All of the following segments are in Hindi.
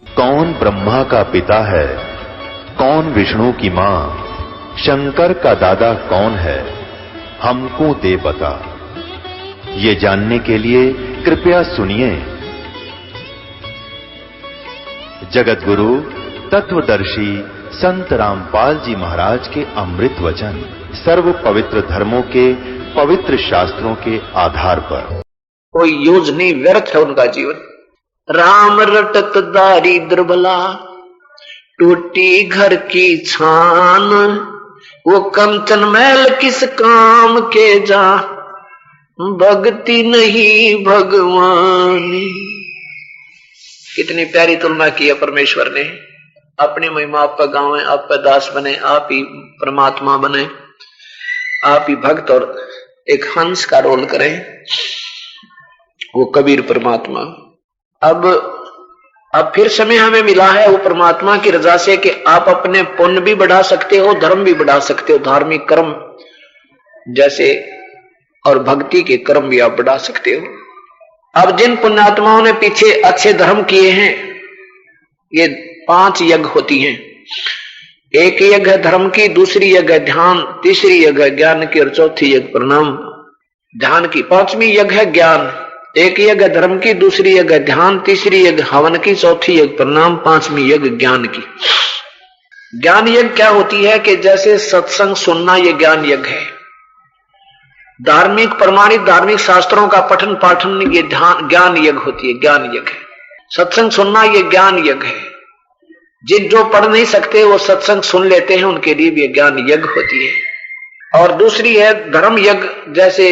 कौन ब्रह्मा का पिता है, कौन विष्णु की मां, शंकर का दादा कौन है, हमको दे बता। ये जानने के लिए कृपया सुनिए जगत गुरु तत्वदर्शी संत रामपाल जी महाराज के अमृत वचन सर्व पवित्र धर्मों के पवित्र शास्त्रों के आधार पर। कोई यूज नहीं, व्यर्थ है उनका जीवन। राम रटत दारिद्र भला, टूटी घर की छान, वो कंचन महल किस काम के जा, भक्ति नहीं भगवान। कितनी प्यारी तुलना की है परमेश्वर ने। अपनी महिमा आप पर गावें, आप पर दास बने, आप ही परमात्मा बने, आप ही भक्त और एक हंस का रोल करें, वो कबीर परमात्मा। अब फिर समय हमें मिला है वो परमात्मा की रजा से कि आप अपने पुण्य भी बढ़ा सकते हो, धर्म भी बढ़ा सकते हो, धार्मिक कर्म जैसे और भक्ति के कर्म भी आप बढ़ा सकते हो। अब जिन पुण्यात्माओं ने पीछे अच्छे धर्म किए हैं, ये 5 यज्ञ होती हैं। एक यज्ञ है धर्म की, दूसरी यज्ञ है ध्यान, तीसरी यज्ञ है ज्ञान की और चौथी यज्ञ प्रणाम ध्यान की। 5वीं यज्ञ है ज्ञान। एक यज्ञ है धर्म की, दूसरी यज्ञ है ध्यान, तीसरी यज्ञ हवन की, चौथी यज्ञ प्रणाम, 5वीं यज्ञ ज्ञान की। ज्ञान यज्ञ क्या होती है कि जैसे सत्संग सुनना, ये ज्ञान यज्ञ है। धार्मिक प्रमाणित धार्मिक शास्त्रों का पठन पाठन, ये ज्ञान यज्ञ होती है, ज्ञान यज्ञ है। सत्संग सुनना ये ज्ञान यज्ञ है। जिन जो पढ़ नहीं सकते वो सत्संग सुन लेते हैं, उनके लिए भी ज्ञान यज्ञ होती है। और दूसरी है धर्म यज्ञ। जैसे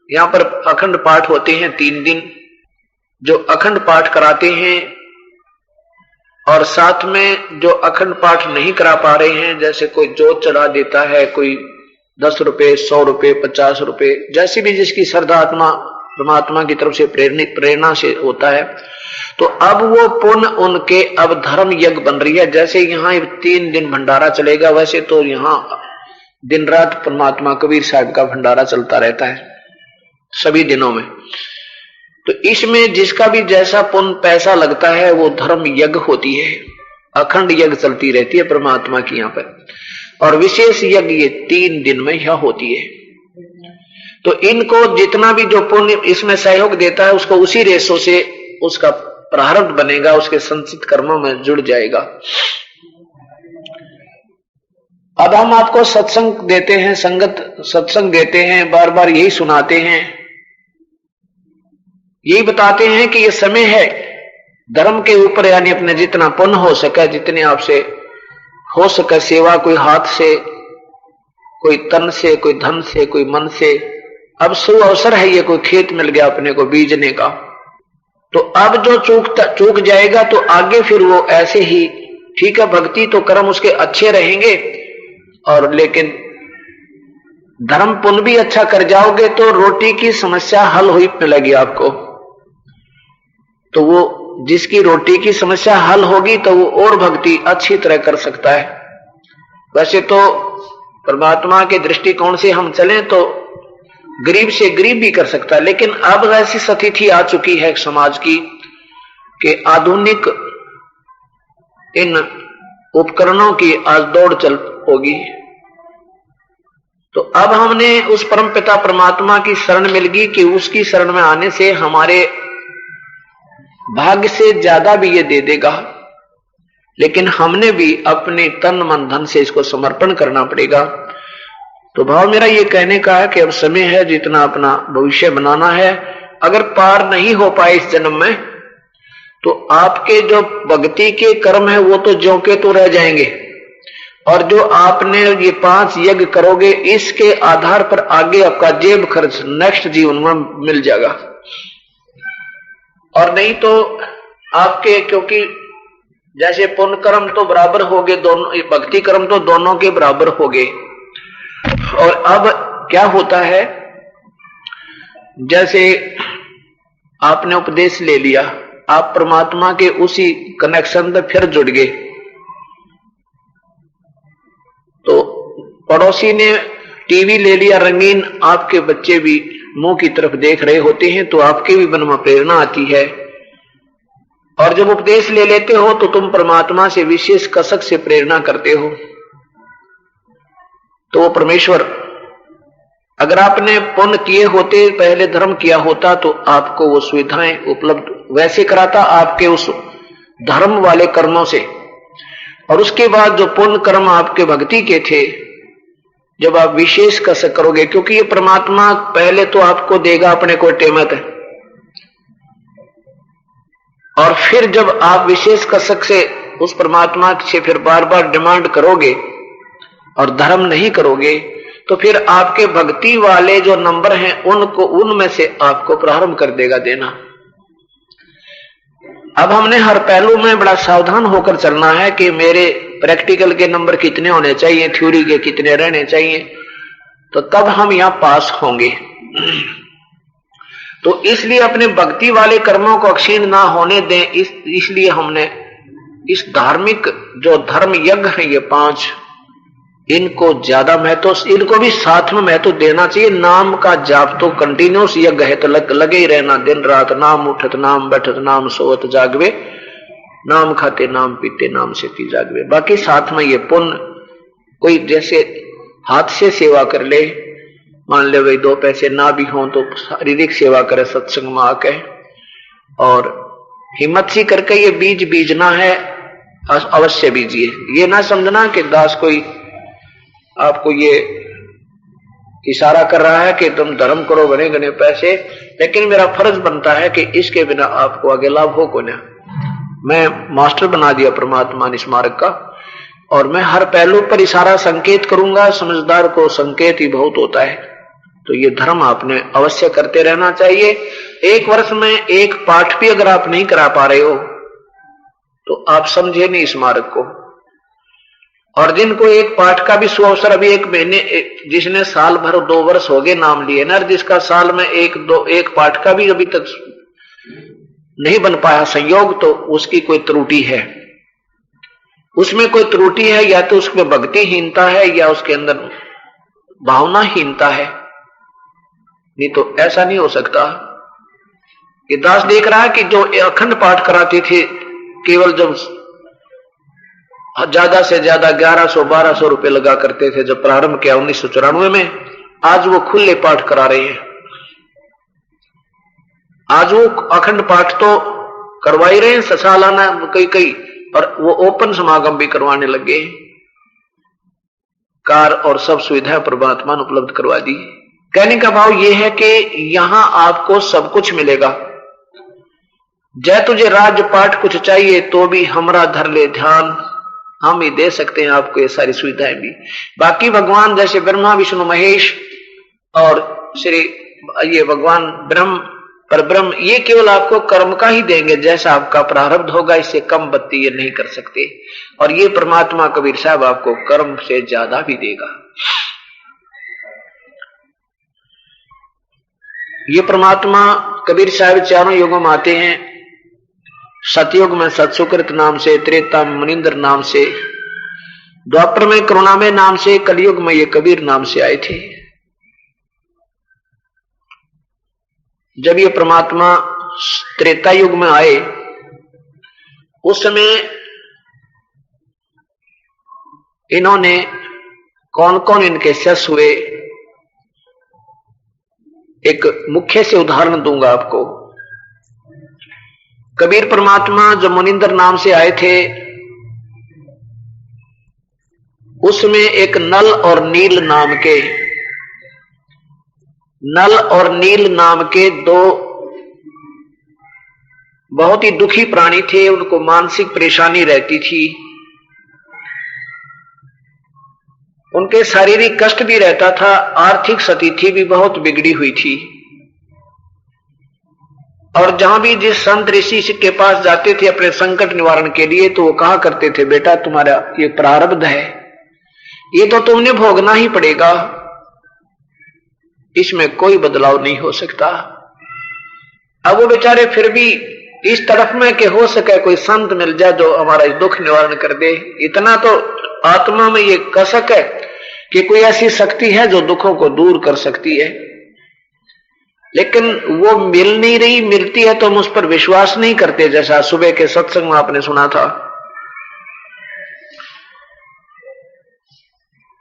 यहां पर अखंड पाठ होते हैं 3 दिन, जो अखंड पाठ कराते हैं, और साथ में जो अखंड पाठ नहीं करा पा रहे हैं, जैसे कोई जोत चढ़ा देता है, कोई 10 रुपए, 100 रुपए, 50 रुपए, जैसी भी जिसकी श्रद्धा आत्मा परमात्मा की तरफ से प्रेरणा से होता है, तो अब वो पुण्य उनके अब धर्म यज्ञ बन रही है। जैसे यहाँ 3 दिन भंडारा चलेगा, वैसे तो यहाँ दिन रात परमात्मा कबीर साहब का भंडारा चलता रहता है सभी दिनों में। तो इसमें जिसका भी जैसा पुण्य पैसा लगता है वो धर्म यज्ञ होती है। अखंड यज्ञ चलती रहती है परमात्मा की यहाँ पर, और विशेष यज्ञ ये 3 दिन में यह होती है। तो इनको जितना भी जो पुण्य इसमें सहयोग देता है, उसको उसी रेशों से उसका प्रारब्ध बनेगा, उसके संचित कर्मों में जुड़ जाएगा। अब हम आपको सत्संग देते हैं, संगत सत्संग देते हैं, बार बार यही सुनाते हैं, यही बताते हैं कि ये समय है धर्म के ऊपर, यानी अपने जितना पुण्य हो सके, जितने आपसे हो सके सेवा, कोई हाथ से, कोई तन से, कोई धन से, कोई मन से। अब शुभ अवसर है ये, कोई खेत मिल गया अपने को बीजने का, तो अब जो चूक जाएगा तो आगे फिर वो ऐसे ही ठीक है, भक्ति तो कर्म उसके अच्छे रहेंगे, और लेकिन धर्म पुण्य भी अच्छा कर जाओगे तो रोटी की समस्या हल हुई मिलेगी आपको। तो वो जिसकी रोटी की समस्या हल होगी तो वो और भक्ति अच्छी तरह कर सकता है। वैसे तो परमात्मा के दृष्टिकोण से हम चलें तो गरीब से गरीब भी कर सकता है, लेकिन अब ऐसी स्थिति आ चुकी है समाज की कि आधुनिक इन उपकरणों की आज दौड़ चल होगी। तो अब हमने उस परमपिता परमात्मा की शरण मिल गई कि उसकी शरण में आने से हमारे भाग्य से ज्यादा भी ये दे देगा, लेकिन हमने भी अपने तन मन धन से इसको समर्पण करना पड़ेगा। तो भाव मेरा ये कहने का है कि अब समय है जितना अपना भविष्य बनाना है। अगर पार नहीं हो पाए इस जन्म में, तो आपके जो भक्ति के कर्म है वो तो ज्यों के तो रह जाएंगे, और जो आपने ये 5 यज्ञ करोगे इसके आधार पर आगे आपका जेब खर्च नेक्स्ट जीवन में मिल जाएगा। और नहीं तो आपके, क्योंकि जैसे पुण्य कर्म तो बराबर हो गए दोनों, भक्ति कर्म तो दोनों के बराबर हो गए। और अब क्या होता है, जैसे आपने उपदेश ले लिया, आप परमात्मा के उसी कनेक्शन में फिर जुड़ गए, तो पड़ोसी ने टीवी ले लिया रंगीन, आपके बच्चे भी मुंह की तरफ देख रहे होते हैं, तो आपके भी मन में प्रेरणा आती है, और जब उपदेश ले लेते हो तो तुम परमात्मा से विशेष कसक से प्रेरणा करते हो। तो वो परमेश्वर, अगर आपने पुण्य किए होते, पहले धर्म किया होता, तो आपको वो सुविधाएं उपलब्ध वैसे कराता आपके उस धर्म वाले कर्मों से। और उसके बाद जो पुण्य कर्म आपके भक्ति के थे, जब आप विशेष कसक करोगे, क्योंकि ये परमात्मा पहले तो आपको देगा अपने को टेमत है, और फिर जब आप विशेष कसक से उस परमात्मा से फिर बार बार डिमांड करोगे और धर्म नहीं करोगे, तो फिर आपके भक्ति वाले जो नंबर हैं उनको, उनमें से आपको प्रारंभ कर देगा देना। अब हमने हर पहलू में बड़ा सावधान होकर चलना है कि मेरे प्रैक्टिकल के नंबर कितने होने चाहिए, थ्योरी के कितने रहने चाहिए, तो तब हम यहां पास होंगे। तो इसलिए अपने भक्ति वाले कर्मों को क्षीण ना होने दें, इसलिए हमने इस धार्मिक जो धर्म यज्ञ है ये 5, इनको ज्यादा महत्व, इनको भी साथ में महत्व देना चाहिए। नाम का जाप तो कंटिन्यूस यज्ञ है, तो लगे ही रहना दिन रात। नाम उठत नाम बैठत नाम सोवत जागवे, नाम खाते नाम पीते नाम से पी जागवे। बाकी साथ में ये पुण्य, कोई जैसे हाथ से सेवा कर ले, मान ले भाई 2 पैसे ना भी हों तो शारीरिक सेवा करे सत्संग में आके, और हिम्मत सी करके ये बीज बीजना है, अवश्य बीजिए। ये ना समझना कि दास कोई आपको ये इशारा कर रहा है कि तुम धर्म करो, बने गने पैसे, लेकिन मेरा फर्ज बनता है कि इसके बिना आपको आगे लाभ हो को ना। मैं मास्टर बना दिया परमात्मा ने स्मारक का, और मैं हर पहलू पर इशारा संकेत करूंगा। समझदार को संकेत ही बहुत होता है। तो ये धर्म आपने अवश्य करते रहना चाहिए। 1 वर्ष में 1 पाठ भी अगर आप नहीं करा पा रहे हो तो आप समझे नहीं स्मारक को। और जिनको 1 पाठ का भी सुअवसर, अभी 1 महीने, जिसने साल भर 2 वर्ष हो गए नाम लिए ना, जिसका साल में 1 पाठ का भी अभी तक नहीं बन पाया संयोग, तो उसकी कोई त्रुटि है, उसमें कोई त्रुटि है। या तो उसमें भक्तिहीनता है या उसके अंदर भावनाहीनता है, नहीं तो ऐसा नहीं हो सकता। ये दास देख रहा है कि जो अखंड पाठ कराते थे, केवल जब ज्यादा से ज्यादा 1100-1200 रुपए लगा करते थे जब प्रारंभ किया 1994 में, आज वो खुले पाठ करा रहे हैं। आज वो अखंड पाठ तो करवा ही रहे हैं, सालाना कई, और वो ओपन समागम भी करवाने लगे। कार और सब सुविधाएं परमात्मा ने उपलब्ध करवा दी। कहने का भाव ये है कि यहां आपको सब कुछ मिलेगा। जय तुझे राज्य पाठ कुछ चाहिए तो भी हमरा धर ले ध्यान, हम ही दे सकते हैं आपको ये सारी सुविधाएं भी। बाकी भगवान जैसे ब्रह्मा विष्णु महेश और श्री ये भगवान ब्रह्म पर ब्रह्म, ये केवल आपको कर्म का ही देंगे, जैसा आपका प्रारब्ध होगा, इससे कम बत्ती ये नहीं कर सकते। और ये परमात्मा कबीर साहब आपको कर्म से ज्यादा भी देगा। ये परमात्मा कबीर साहब चारों युगों में आते हैं। सतयुग में सत्सुकृत नाम से, त्रेता में मुनिंदर नाम से, द्वापर में करुणामय नाम से, कलयुग में ये कबीर नाम से आए थे। जब ये परमात्मा त्रेता युग में आए, उस समय इन्होंने कौन कौन इनके शिष्य हुए, एक मुख्य से उदाहरण दूंगा आपको। कबीर परमात्मा जब मुनिंदर नाम से आए थे, उसमें एक नल और नील नाम के 2 बहुत ही दुखी प्राणी थे। उनको मानसिक परेशानी रहती थी, उनके शारीरिक कष्ट भी रहता था, आर्थिक स्थिति भी बहुत बिगड़ी हुई थी। और जहां भी जिस संत ऋषि के पास जाते थे अपने संकट निवारण के लिए, तो वो कहा करते थे, बेटा तुम्हारा ये प्रारब्ध है, ये तो तुमने भोगना ही पड़ेगा, इसमें कोई बदलाव नहीं हो सकता। अब वो बेचारे फिर भी इस तरफ में कि हो सके कोई संत मिल जाए जो हमारा दुख निवारण कर दे। इतना तो आत्मा में ये कसक है कि कोई ऐसी शक्ति है जो दुखों को दूर कर सकती है। लेकिन वो मिल नहीं रही, मिलती है तो हम उस पर विश्वास नहीं करते। जैसा सुबह के सत्संग में आपने सुना था,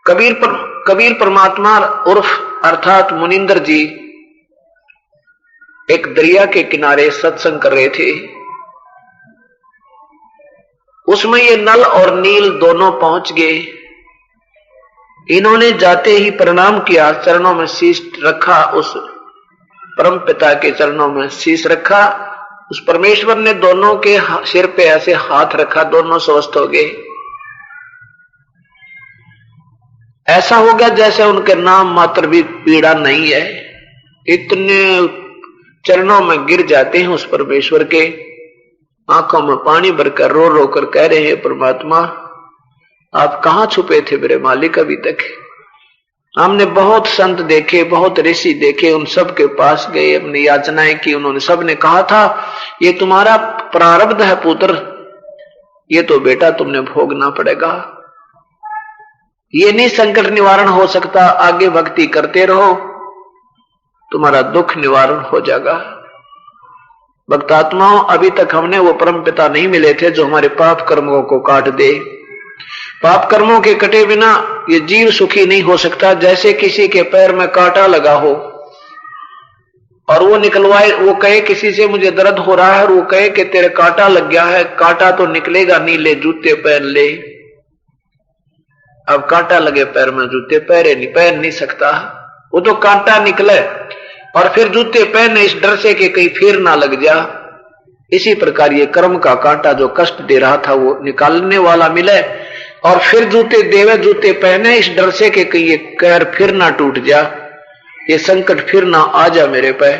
कबीर परमात्मा उर्फ अर्थात मुनिंदर जी एक दरिया के किनारे सत्संग कर रहे थे। उसमें ये नल और नील दोनों पहुंच गए। इन्होंने जाते ही प्रणाम किया, चरणों में शीश रखा, उस परम पिता के चरणों में शीश रखा। उस परमेश्वर ने दोनों के सिर पे ऐसे हाथ रखा, दोनों स्वस्थ हो गए। ऐसा हो गया जैसे उनके नाम मात्र भी पीड़ा नहीं है। इतने चरणों में गिर जाते हैं उस परमेश्वर के, आंखों में पानी भरकर रो रो कर कह रहे हैं, परमात्मा आप कहां छुपे थे मेरे मालिक अभी तक? हमने बहुत संत देखे, बहुत ऋषि देखे, उन सब के पास गए, अपनी याचनाएं की। उन्होंने सब ने कहा था ये तुम्हारा प्रारब्ध है पुत्र, ये तो बेटा तुमने भोगना पड़ेगा, ये नहीं संकट निवारण हो सकता, आगे भक्ति करते रहो तुम्हारा दुख निवारण हो जाएगा। भक्तात्माओं, अभी तक हमने वो परम पिता नहीं मिले थे जो हमारे पाप कर्मों को काट दे। पाप कर्मों के कटे बिना ये जीव सुखी नहीं हो सकता। जैसे किसी के पैर में कांटा लगा हो और वो निकलवाए, वो कहे किसी से मुझे दर्द हो रहा है और वो कहे कि तेरे कांटा लग गया है, कांटा तो निकलेगा नहीं, ले जूते पहन ले। अब कांटा लगे पैर में, जूते पहन नहीं सकता, वो तो कांटा निकले और फिर जूते पहने इस डर से कि कहीं फिर ना लग जा। इसी प्रकार ये कर्म का कांटा जो कष्ट दे रहा था वो निकालने वाला मिले और फिर जूते देवे, जूते पहने इस डर से कि कहीं ये पैर फिर ना टूट जा, ये संकट फिर ना आ जा मेरे पे।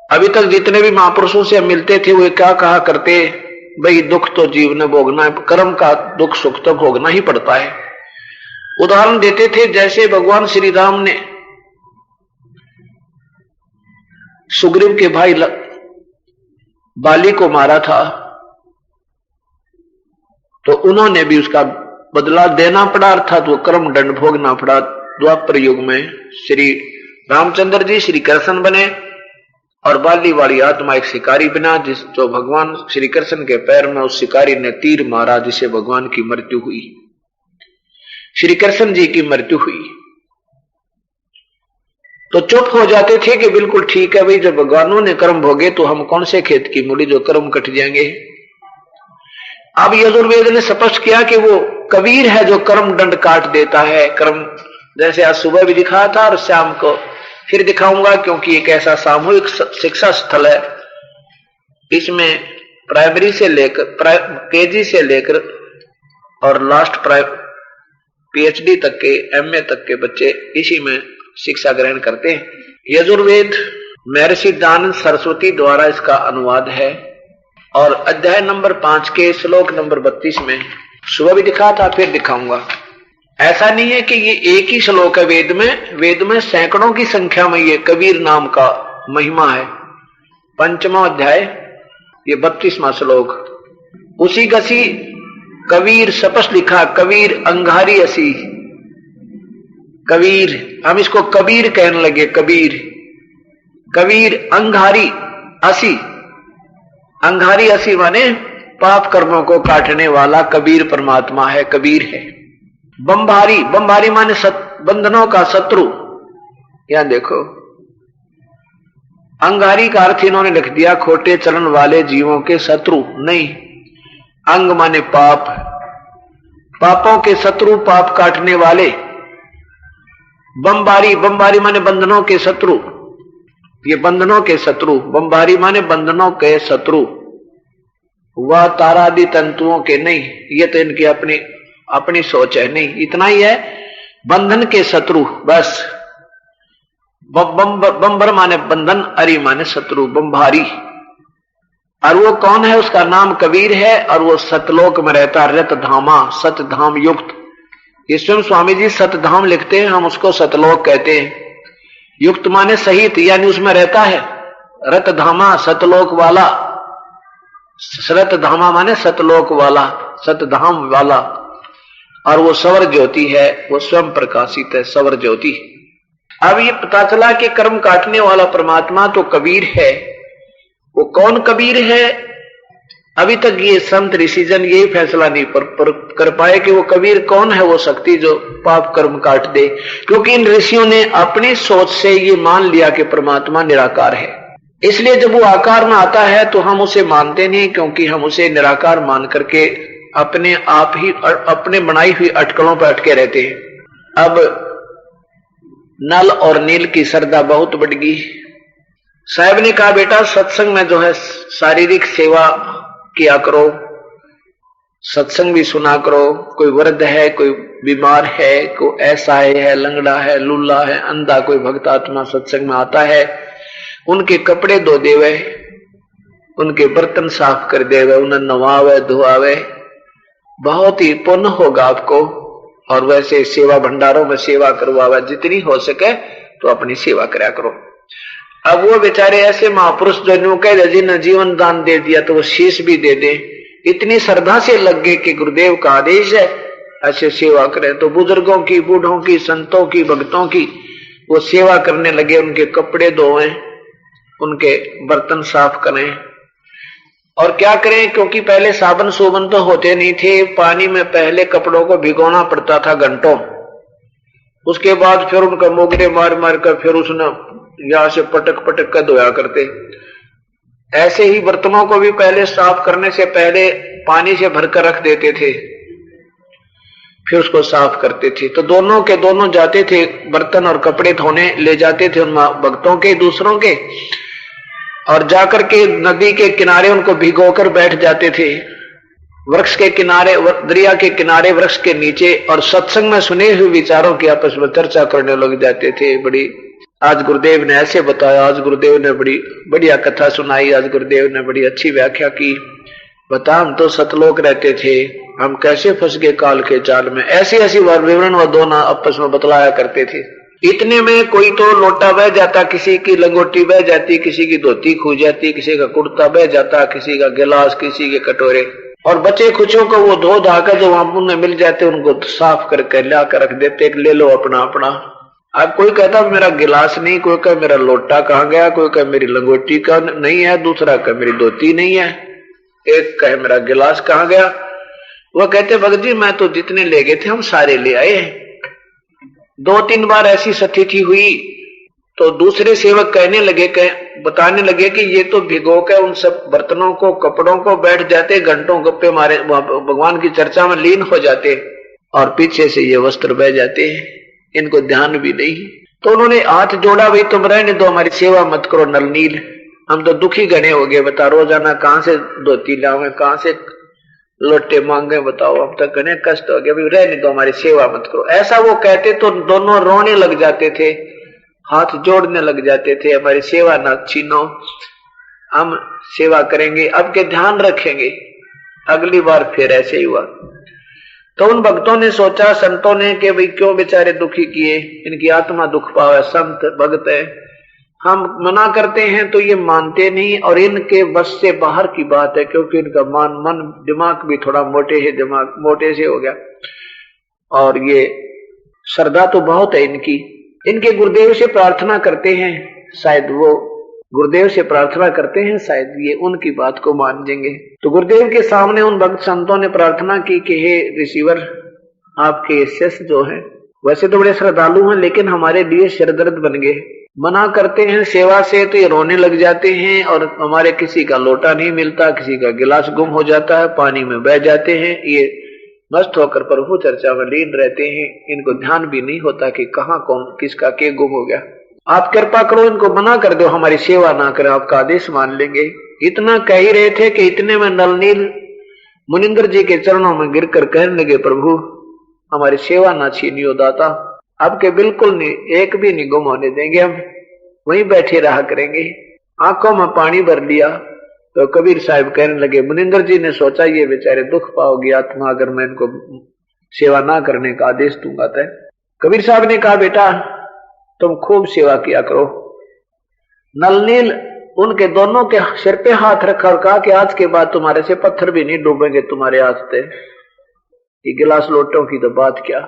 अभी तक जितने भी महापुरुषों से मिलते थे वो क्या कहा करते, भाई दुख तो जीव ने भोगना है, कर्म का दुख सुख तो भोगना ही पड़ता है। उदाहरण देते थे जैसे भगवान श्री राम ने सुग्रीव के भाई बाली को मारा था तो उन्होंने भी उसका बदला देना पड़ा, अर्थात वो कर्म दंड भोगना पड़ा। द्वापर युग में श्री रामचंद्र जी श्री कृष्ण बने और बाली वाली आत्मा एक शिकारी बना, जो भगवान श्री कृष्ण के पैर में उस शिकारी ने तीर मारा, जिसे भगवान की मृत्यु हुई, श्री कृष्ण जी की मृत्यु हुई। तो चुप हो जाते थे कि बिल्कुल ठीक है भाई, जब भगवानों ने कर्म भोगे तो हम कौन से खेत की मूली जो कर्म कट जाएंगे। अब यजुर्वेद ने स्पष्ट किया कि वो कबीर है जो कर्म दंड काट देता है। कर्म जैसे आज सुबह भी दिखाया था और शाम को फिर दिखाऊंगा, क्योंकि एक ऐसा सामूहिक शिक्षा स्थल है, इसमें प्राइमरी से लेकर केजी से लेकर और लास्ट पीएचडी तक के, एमए तक के बच्चे इसी में शिक्षा ग्रहण करते हैं। यजुर्वेद महर्षि दयानंद सरस्वती द्वारा इसका अनुवाद है और अध्याय नंबर 5 के श्लोक नंबर 32 में सुबह भी दिखा था, फिर दिखाऊंगा। ऐसा नहीं है कि ये एक ही श्लोक है वेद में सैकड़ों की संख्या में ये कबीर नाम का महिमा है। 5वां अध्याय ये 32वां श्लोक, उसी गसी कबीर स्पष्ट लिखा, कबीर अंगारी असी। कबीर, हम इसको कबीर कहने लगे, कबीर अंगारी असी। अंगारी असी माने पाप कर्मों को काटने वाला कबीर परमात्मा है, कबीर है। बंभारी माने बंधनों का शत्रु। यहां देखो, अंगारी का अर्थ इन्होंने लिख दिया खोटे चलन वाले जीवों के शत्रु नहीं। अंग माने पाप, पापों के शत्रु, पाप काटने वाले। बंबारी माने बंधनों के शत्रु, ये बंधनों के शत्रु। बंबारी माने बंधनों के शत्रु, वह तारादि तंतुओं के नहीं, ये तो इनकी अपनी सोच है, नहीं इतना ही है, बंधन के शत्रु बस। बंबर माने बंधन, अरि माने शत्रु, बंभारी। और वो कौन है? उसका नाम कबीर है और वो सतलोक में रहता, रतधामा, सतधाम युक्त। ये स्वयं स्वामी जी सतधाम लिखते हैं, हम उसको सतलोक कहते हैं। युक्त माने सहित, यानी उसमें रहता है। रतधामा सतलोक वाला, रतधामा माने सतलोक वाला, सतधाम वाला। और वो सवर ज्योति है, वो स्वयं प्रकाशित है, सवर ज्योति। अब ये पता चला कि कर्म काटने वाला परमात्मा तो कबीर है। वो कौन कबीर है? अभी तक ये संत ऋषिजन ये फैसला नहीं कर पाए कि वो कबीर कौन है, वो शक्ति जो पाप कर्म काट दे। क्योंकि इन ऋषियों ने अपनी सोच से ये मान लिया कि परमात्मा निराकार है, इसलिए जब वो आकार में आता है तो हम उसे मानते नहीं, क्योंकि हम उसे निराकार मान करके अपने आप ही अपने बनाई हुई अटकलों पर अटके रहते हैं। अब नल और नील की श्रद्धा बहुत बढ़ गई। साहब ने कहा बेटा सत्संग में जो है शारीरिक सेवा किया करो, सत्संग भी सुना करो। कोई वृद्ध है, कोई बीमार है, कोई ऐसा है, लंगड़ा है, लूला है, अंधा कोई भक्त आत्मा सत्संग में आता है, उनके कपड़े धो देवे, उनके बर्तन साफ कर देवे, उन्हें नवावे धुआवे, बहुत ही पुण्य होगा आपको। और वैसे सेवा भंडारों में सेवा करवावे, जितनी हो सके तो अपनी सेवा करा करो। अब वो बेचारे ऐसे महापुरुष जो कह जिन्हें जीवन दान दे दिया तो वो शीश भी दे दे, इतनी श्रद्धा से लग गए कि गुरुदेव का आदेश है ऐसे सेवा करें। तो बुजुर्गों की, बूढ़ों की, संतों की, भक्तों की वो सेवा करने लगे, उनके कपड़े धोएं, उनके बर्तन साफ करें। और क्या करें, क्योंकि पहले साबुन सोबन तो होते नहीं थे, पानी में पहले कपड़ों को भिगोना पड़ता था घंटों, उसके बाद फिर उनका मोगरे मार मार कर फिर उसने यहां से पटक पटक कर धोया करते। ऐसे ही बर्तनों को भी पहले साफ करने से पहले पानी से भरकर रख देते थे, फिर उसको साफ करते थे। तो दोनों के दोनों जाते थे बर्तन और कपड़े धोने, ले जाते थे उन भक्तों के, दूसरों के, और जाकर के नदी के किनारे उनको भिगोकर बैठ जाते थे, वृक्ष के किनारे, दरिया के किनारे, वृक्ष के नीचे, और सत्संग में सुने हुए विचारों की आपस में चर्चा करने लग जाते थे। बड़ी आज गुरुदेव ने ऐसे बताया, आज गुरुदेव ने बड़ी बढ़िया कथा सुनाई, आज गुरुदेव ने बड़ी अच्छी व्याख्या की, बता हम तो सतलोक रहते थे, हम कैसे फंस गए काल के जाल में। ऐसी ऐसी विवरण व दोना आपस में बतलाया करते थे। इतने में कोई तो लोटा बह जाता, किसी की लंगोटी बह जाती, किसी की धोती खो जाती, किसी का कुर्ता बह जाता, किसी का गिलास, किसी के कटोरे, और बचे खुचों को वो धो धाकर जो वहां में मिल जाते उनको साफ करके ला कर रख देते, ले लो अपना अपना। अब कोई कहता मेरा गिलास नहीं, कोई कह मेरा लोटा कहाँ गया, कोई कह मेरी लंगोटी का नहीं है, दूसरा कह मेरी धोती नहीं है, एक कहे मेरा गिलास कहाँ गया। वो कहते भगत जी मैं तो जितने ले गए थे हम सारे ले आए। 2-3 बार ऐसी स्थिति हुई तो दूसरे सेवक कहने लगे, बताने लगे कि ये तो भिगो के उन सब बर्तनों को, कपड़ों को बैठ जाते, घंटों गप्पे मारे भगवान की चर्चा में लीन हो जाते, और पीछे से ये वस्त्र बह जाते हैं, इनको ध्यान भी नहीं। तो उन्होंने हाथ जोड़ा, भाई तुम रहने दो, हमारी सेवा मत करो नल नील, हम तो दुखी गने हो गए, बता रोजाना कहां से धोती लावे, कहां से लोटे मांगे, बताओ अब तक गने कष्ट हो गया, रहने दो, हमारी सेवा मत करो। ऐसा वो कहते तो दोनों रोने लग जाते थे, हाथ जोड़ने लग जाते थे, हमारी सेवा ना छीनो, हम सेवा करेंगे, अब के ध्यान रखेंगे। अगली बार फिर ऐसे ही हुआ। तो उन भक्तों ने सोचा, संतों ने, कि भाई क्यों बेचारे दुखी किए, इनकी आत्मा दुख पावे, संत भक्त है, हम मना करते हैं तो ये मानते नहीं, और इनके बस से बाहर की बात है, क्योंकि इनका मन दिमाग भी थोड़ा दिमाग मोटे से हो गया, और ये श्रद्धा तो बहुत है इनकी। इनके गुरुदेव से प्रार्थना करते हैं, शायद वो गुरुदेव से प्रार्थना करते हैं, शायद ये उनकी बात को मान जाएंगे। तो गुरुदेव के सामने उन भक्त संतों ने प्रार्थना की कि हे रिसीवर, आपके शिष्य जो हैं वैसे तो बड़े श्रद्धालु हैं, लेकिन हमारे लिए सिरदर्द बन गए, मना करते हैं सेवा से तो ये रोने लग जाते हैं, और हमारे किसी का लोटा नहीं मिलता, किसी का गिलास गुम हो जाता है, पानी में बह जाते हैं, ये मस्त होकर प्रभु चर्चा में लीन रहते हैं, इनको ध्यान भी नहीं होता कि कहाँ कौन किसका के गुम हो गया। आप कृपा करो, इनको मना कर दो, हमारी सेवा ना करें, आपका आदेश मान लेंगे। इतना कह ही रहे थे कि इतने में नलनील मुनिंदर जी के चरणों में गिरकर कहने लगे, प्रभु हमारी सेवा ना छीनियो दाता, अब के बिल्कुल नहीं, एक भी नहीं गुम होने देंगे, हम वहीं बैठे रहा करेंगे। आंखों में पानी भर लिया तो कबीर साहब कहने लगे, मुनिंदर जी ने सोचा ये बेचारे दुख पाओगी आत्मा अगर मैं इनको सेवा ना करने का आदेश दूंगा। तो कबीर साहब ने कहा, बेटा तुम खूब सेवा किया करो। नलनील उनके दोनों के सिर पे हाथ रखा और कहा कि आज के बाद तुम्हारे से पत्थर भी नहीं डूबेंगे तुम्हारे हाथ पे, ये गिलास लोटों की तो बात क्या,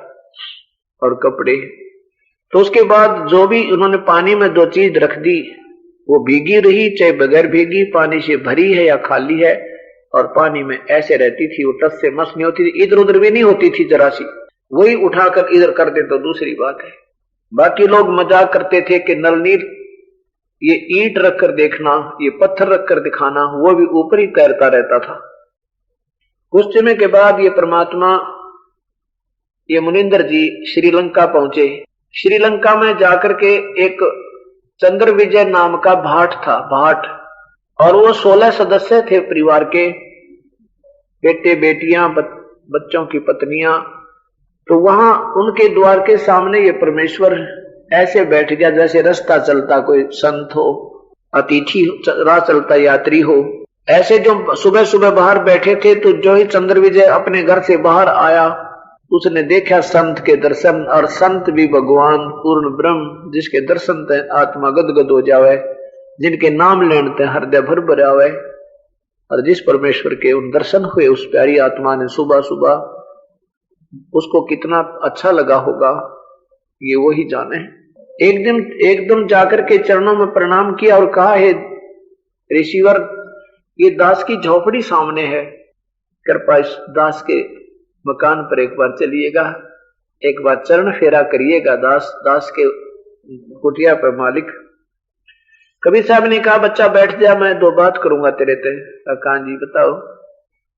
और कपड़े। तो उसके बाद जो भी उन्होंने पानी में दो चीज रख दी वो भीगी रही, चाहे बगैर भीगी, पानी से भरी है या खाली है, और पानी में ऐसे रहती थी, वो टस से मस नहीं होती थी, इधर उधर भी नहीं होती थी जरा सी। वही उठाकर इधर कर दे तो दूसरी बात है। बाकी लोग मजाक करते थे कि नलनीर ये ईंट रखकर देखना, ये पत्थर रखकर दिखाना, वो भी ऊपर ही तैरता रहता था। कुछ समय के बाद ये परमात्मा, ये मुनिंदर जी श्रीलंका पहुंचे। श्रीलंका में जाकर के एक चंद्र विजय नाम का भाट था, भाट, और वो 16 सदस्य थे परिवार के, बेटे बेटियां, बच्चों की पत्नियां। तो वहां उनके द्वार के सामने ये परमेश्वर ऐसे बैठ गया जैसे रास्ता चलता कोई संत हो, अतिथि राह चलता यात्री हो। ऐसे जो सुबह सुबह बाहर बैठे थे, तो जो ही चंद्र विजय अपने घर से बाहर आया, उसने देखा संत के दर्शन, और संत भी भगवान पूर्ण ब्रह्म, जिसके दर्शन ते आत्मा गदगद हो जावे, जिनके नाम लेने ते हृदय भर भरावे। और जिस परमेश्वर के उन दर्शन हुए उस प्यारी आत्मा ने सुबह सुबह उसको कितना अच्छा लगा होगा, ये वही जाने। एकदम जाकर के चरणों में प्रणाम किया और कहा, हे ऋषिवर, ये दास की झोपड़ी सामने है, कृपया इस दास के मकान पर एक बार चलिएगा, एक बार चरण फेरा करिएगा दास के कुटिया पर मालिक। कबीर साहब ने कहा, बच्चा बैठ जा, मैं दो बात करूंगा तेरे ते। कहा, जी बताओ।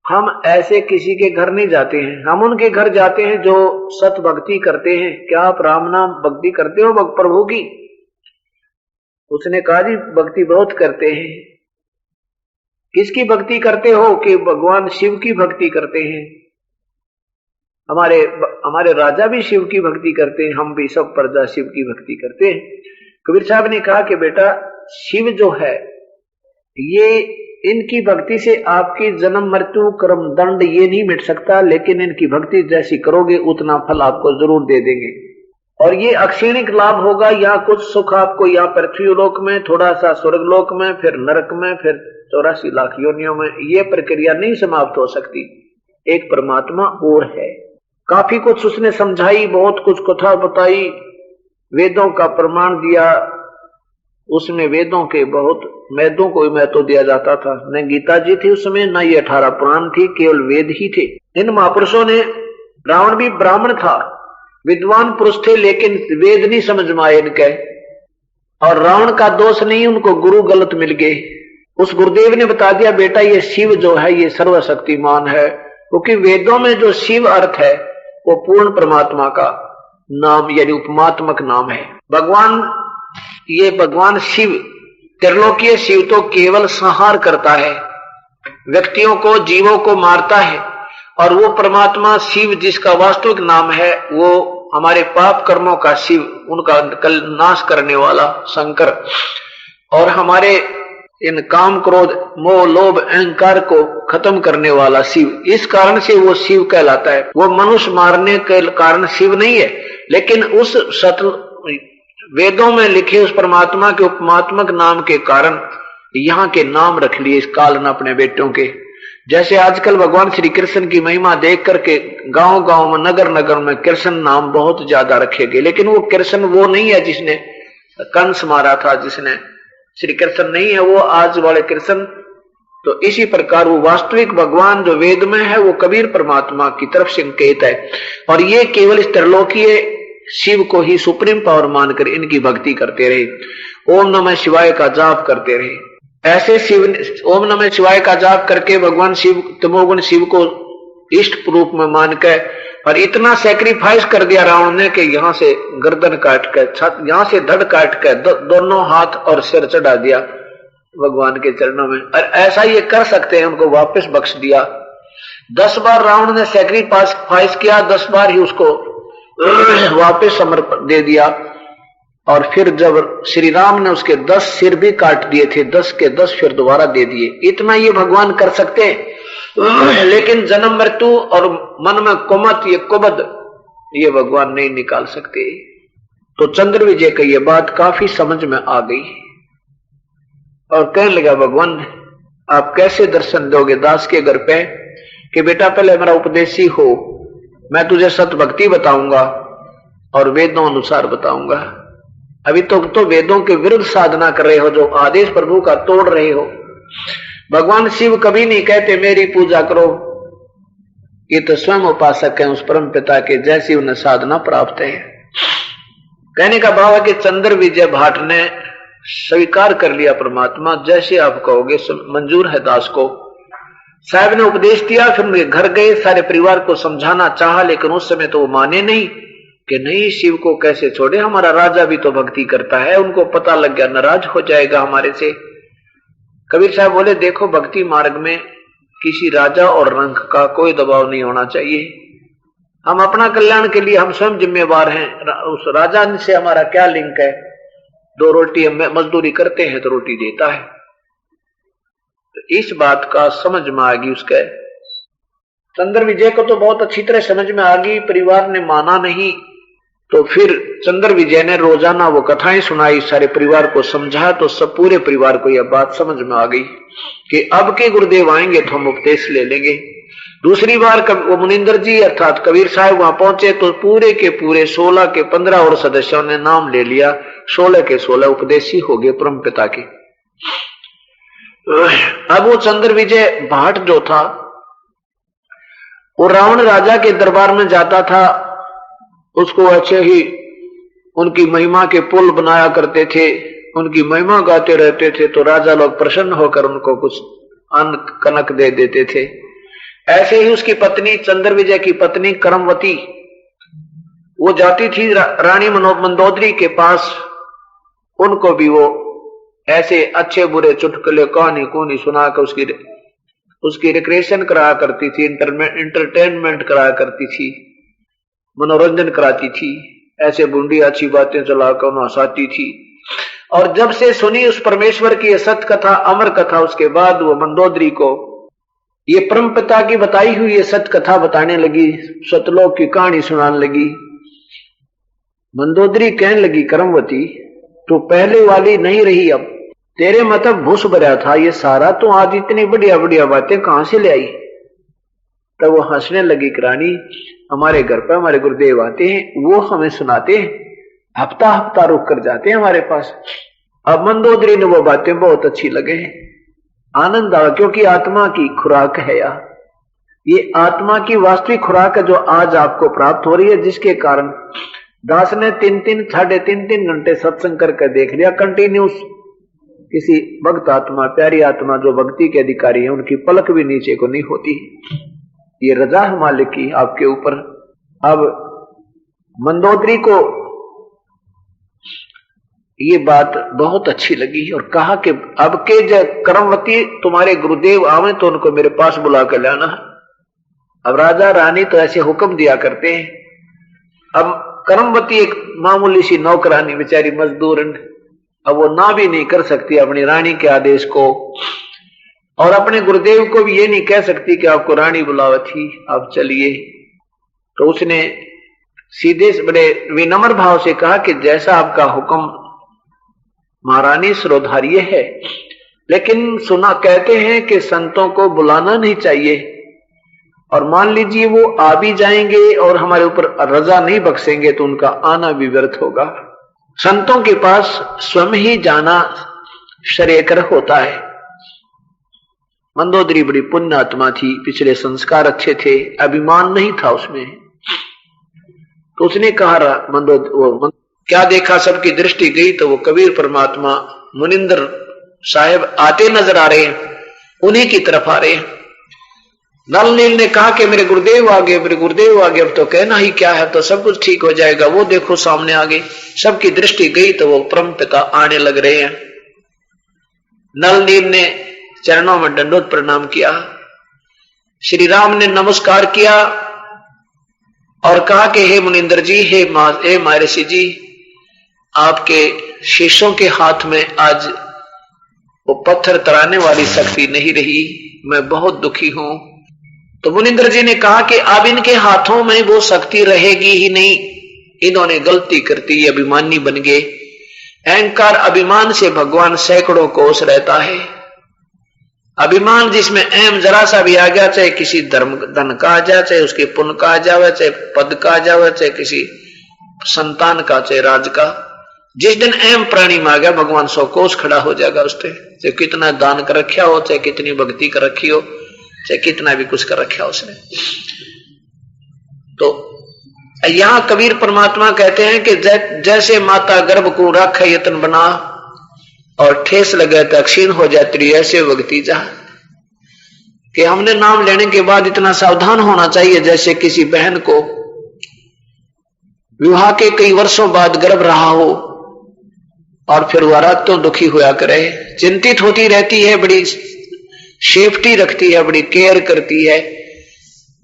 हम ऐसे किसी के घर नहीं जाते हैं, हम उनके घर जाते हैं जो सत भक्ति करते हैं। क्या आप राम नाम भक्ति करते हो प्रभु की? उसने कहा, जी भक्ति बहुत करते हैं। किसकी भक्ति करते हो? कि भगवान शिव की भक्ति करते हैं। हमारे राजा भी शिव की भक्ति करते हैं, हम भी सब प्रजा शिव की भक्ति करते हैं। कबीर साहब ने कहा कि बेटा, शिव जो है ये, इनकी भक्ति से आपकी जन्म मृत्यु कर्म दंड ये नहीं मिट सकता, लेकिन इनकी भक्ति जैसी करोगे उतना फल आपको जरूर दे देंगे। और ये अक्षीणिक लाभ होगा, यहाँ कुछ सुख आपको यहाँ पृथ्वी लोक में, थोड़ा सा स्वर्ग लोक में, फिर नरक में, फिर 84 लाख योनियों में। ये प्रक्रिया नहीं समाप्त हो सकती। एक परमात्मा और है, काफी कुछ उसने समझाई, बहुत कुछ कथा बताई, वेदों का प्रमाण दिया। उसमें वेदों के बहुत वेदों को महत्व दिया जाता था। न गीता जी थी उसमें, न ये 18 पुराण थी, केवल वेद ही थे। इन महापुरुषों ने, रावण भी ब्राह्मण था, विद्वान पुरुष थे, लेकिन वेद नहीं समझ में आए इनके। और रावण का दोष नहीं, उनको गुरु गलत मिल गए। उस गुरुदेव ने बता दिया, बेटा ये शिव जो है ये सर्वशक्तिमान है, क्योंकि वेदों में जो शिव अर्थ है वो पूर्ण परमात्मा का नाम यानी उपमात्मक नाम है। भगवान शिव, त्रिलोकीय शिव तो केवल संहार करता है, व्यक्तियों को, जीवों को मारता है। और वो परमात्मा शिव जिसका वास्तविक नाम है वो हमारे पाप कर्मों का शिव, उनका कल नाश करने वाला शंकर, और हमारे इन काम क्रोध मोह लोभ अहंकार को खत्म करने वाला शिव। इस कारण से वो शिव कहलाता है। वो मनुष्य मारने के कारण शिव नहीं है, लेकिन उस वेदों में लिखे उस परमात्मा के उपमात्मक नाम के कारण यहाँ के नाम रख लिए इस काल ने अपने बेटों के। जैसे आजकल भगवान श्री कृष्ण की महिमा देख करके गांव गांव में, नगर नगर में कृष्ण नाम बहुत ज्यादा रखे गए, लेकिन वो कृष्ण वो नहीं है जिसने कंस मारा था, जिसने श्री कृष्ण नहीं है वो आज वाले कृष्ण। तो इसी प्रकार वो वास्तविक भगवान जो वेद में है वो कबीर परमात्मा की तरफ से संकेत है। और ये केवल इस त्रिलोकीय शिव को ही सुप्रीम पावर मानकर इनकी भक्ति करते रहे, ओम नमः शिवाय का जाप करते रहे। ऐसे शिव, ओम नमः शिवाय का जाप करके भगवान शिव, तमोगुण शिव को इष्ट रूप में मानकर, और इतना सैक्रिफाइस कर दिया रावण ने कि यहां से गर्दन काट कर, यहां से धड़ काट कर दोनों हाथ और सिर चढ़ा दिया भगवान के चरणों में। और ऐसा ये कर सकते हैं, उनको वापस बख्श दिया। 10 बार रावण ने सैक्रिफाइस किया, 10 बार ही उसको वापस समर्पण दे दिया। और फिर जब श्री राम ने उसके 10 सिर भी काट दिए थे, 10 के 10 फिर दोबारा दे दिए। इतना ये भगवान कर सकते हैं, लेकिन जन्म मृत्यु और मन में कुमत, ये कुबद, ये भगवान नहीं निकाल सकते। तो चंद्र विजय का ये बात काफी समझ में आ गई और कहने लगा, भगवान आप कैसे दर्शन दोगे दास के घर पे? कि बेटा पहले मेरा उपदेशी हो, मैं तुझे सत भक्ति बताऊंगा और वेदों अनुसार बताऊंगा। अभी तो वेदों के विरुद्ध साधना कर रहे हो, जो आदेश प्रभु का तोड़ रहे हो। भगवान शिव कभी नहीं कहते मेरी पूजा करो, ये तो स्वयं उपासक हैं उस परम पिता के, जैसी उन्हें साधना प्राप्त है। कहने का भाव है कि चंद्र विजय भाट ने स्वीकार कर लिया परमात्मा, जैसे आप कहोगे मंजूर है दास को। साहब ने उपदेश दिया, फिर उनके घर गए, सारे परिवार को समझाना चाहा, लेकिन उस समय तो वो माने नहीं कि नहीं शिव को कैसे छोड़े, हमारा राजा भी तो भक्ति करता है। उनको पता लग गया नाराज हो जाएगा हमारे से। कबीर साहब बोले देखो भक्ति मार्ग में किसी राजा और रंग का कोई दबाव नहीं होना चाहिए। हम अपना कल्याण के लिए हम स्वयं जिम्मेवार हैं, उस राजा से हमारा क्या लिंक है। 2 रोटी हम मजदूरी करते हैं तो रोटी देता है। तो इस बात का समझ में आ गई उसके। चंद्र विजय को तो बहुत अच्छी तरह समझ में आ गई, परिवार ने माना नहीं। तो फिर चंद्र विजय ने रोजाना वो कथाएं सुनाई, सारे परिवार को समझाया, तो सब पूरे परिवार को यह बात समझ में आ गई कि अब के गुरुदेव आएंगे तो हम उपदेश ले लेंगे। दूसरी बार वो मुनिंदर जी अर्थात कबीर साहब वहां पहुंचे तो पूरे के पूरे 16 के 15 और सदस्यों ने नाम ले लिया। 16 के 16 उपदेशी हो गए परम पिता के। अब वो चंद्र विजय भाट जो था वो रावण राजा के दरबार में जाता था, उसको अच्छे ही उनकी महिमा के पुल बनाया करते थे, उनकी महिमा गाते रहते थे, तो राजा लोग प्रसन्न होकर उनको कुछ अन्न कनक दे देते थे। ऐसे ही उसकी पत्नी चंद्र विजय की पत्नी करमवती, वो जाती थी रानी मंदोदरी के पास, उनको भी वो ऐसे अच्छे बुरे चुटकुले कहानी कूनी सुनाकर उसकी रिक्रिएशन कराया करती थी, इंटरटेनमेंट कराया करती थी, मनोरंजन कराती थी, ऐसे बूंदी अच्छी बातें चलाकर उन्हें हंसाती थी। और जब से सुनी उस परमेश्वर की ये सत्य कथा, अमर कथा, उसके बाद वो मंदोदरी को ये परम पिता की बताई हुई ये सत्य कथा बताने लगी, सतलोक की कहानी सुनाने लगी। मंदोदरी कहने लगी करमवती तो पहले वाली नहीं रही, अब तेरे मतलब भूस भरा था ये सारा, तो आज इतनी बढ़िया बढ़िया बातें कहां से ले आई। तब वो हंसने लगी, रानी हमारे घर पर हमारे गुरुदेव आते हैं, वो हमें सुनाते हैं, हफ्ता हफ्ता रुक कर जाते हैं हमारे पास। अब मंदोदरी ने वो बातें बहुत अच्छी लगे हैं, आनंद आ, क्योंकि आत्मा की खुराक है यार, ये आत्मा की वास्तविक खुराक है जो आज आपको प्राप्त हो रही है, जिसके कारण दास ने 3-3 साढ़े 3-3 घंटे सत्संग करके देख लिया कंटिन्यूस। किसी भक्त आत्मा, प्यारी आत्मा जो भक्ति के अधिकारी है, उनकी पलक भी नीचे को नहीं होती। ये रजा है मालिक की आपके ऊपर। अब मंदोदरी को ये बात बहुत अच्छी लगी और कहा कि अब के जब करमवती तुम्हारे गुरुदेव आवे तो उनको मेरे पास बुला कर लाना। अब राजा रानी तो ऐसे हुक्म दिया करते हैं। अब करमवती एक मामूली सी नौकरानी बेचारी मजदूर, अब वो ना भी नहीं कर सकती अपनी रानी के आदेश को, और अपने गुरुदेव को भी ये नहीं कह सकती कि आपको रानी बुलावा थी आप चलिए। तो उसने सीधे बड़े विनम्र भाव से कहा कि जैसा आपका हुक्म महारानी सिरोधार्य है, लेकिन सुना कहते हैं कि संतों को बुलाना नहीं चाहिए, और मान लीजिए वो आ भी जाएंगे और हमारे ऊपर रजा नहीं बख्शेंगे तो उनका आना भी व्यर्थ होगा। संतों के पास स्वयं ही जाना श्रेयकर होता है। मंदोदरी बड़ी पुण्य आत्मा थी, पिछले संस्कार अच्छे थे, अभिमान नहीं था उसमें। तो उसने कहा क्या देखा, सबकी दृष्टि गई तो वो कबीर परमात्मा मुनिंदर साहेब आते नजर आ रहे हैं, उन्हीं की तरफ आ रहे हैं। नल नील ने कहा कि मेरे गुरुदेव आ गए, मेरे गुरुदेव आ गए, अब तो कहना ही क्या है, तो सब कुछ ठीक हो जाएगा। वो देखो सामने आ गए, सबकी दृष्टि गई तो वो परम पिता आने लग रहे हैं। नल नील ने चरणों में दंडोत प्रणाम किया, श्री राम ने नमस्कार किया और कहा कि हे मुनिंदर जी, हे महर्षि जी, आपके शिष्यों के हाथ में आज वो पत्थर तराने वाली शक्ति नहीं रही, मैं बहुत दुखी हूं। तो मुनिंदर जी ने कहा कि अब इनके हाथों में वो शक्ति रहेगी ही नहीं, इन्होंने गलती करती, अभिमानी बन गए। अहंकार अभिमान से भगवान सैकड़ों कोस रहता है। अभिमान जिसमें अहम जरा सा भी आ गया, चाहे किसी धर्म धन का आ जाए, चाहे उसके पुण्य का आ जावे, चाहे पद का आ जावे, चाहे किसी संतान का चाहे राज का। जिस दिन अहम प्राणी में आ गया भगवान 100 कोस खड़ा हो जाएगा उस पे, चाहे कितना दान कर रखा हो, चाहे कितनी भक्ति कर रखी हो, चाहे कितना भी कुछ कर रखा हो उसने। तो यहां कबीर परमात्मा कहते हैं कि जैसे माता गर्भ को रख यतन बना और ठेस लगे तो क्षीण हो जाती, ऐसे भक्ति जा कि हमने नाम लेने के बाद इतना सावधान होना चाहिए जैसे किसी बहन को विवाह के कई वर्षों बाद गर्भ रहा हो और फिर वह रात तो दुखी हुआ करे, चिंतित होती रहती है, बड़ी सेफ्टी रखती है, बड़ी केयर करती है।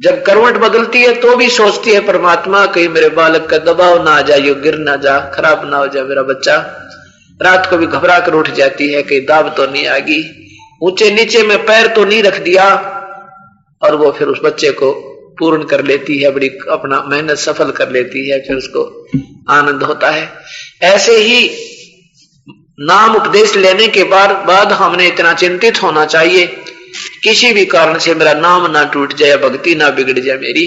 जब करवट बदलती है तो भी सोचती है परमात्मा कहीं मेरे बालक का दबाव ना आ जाए, गिर ना जा, खराब ना हो जाए मेरा बच्चा। रात को भी घबरा कर उठ जाती है कहीं दाब तो नहीं आएगी, ऊंचे नीचे में पैर तो नहीं रख दिया, और वो फिर उस बच्चे को पूर्ण कर लेती है, बड़ी अपना मेहनत सफल कर लेती है, फिर उसको आनंद होता है। ऐसे ही नाम उपदेश लेने के बाद हमने इतना चिंतित होना चाहिए किसी भी कारण से मेरा नाम ना टूट जाए, भक्ति ना बिगड़ जाए मेरी।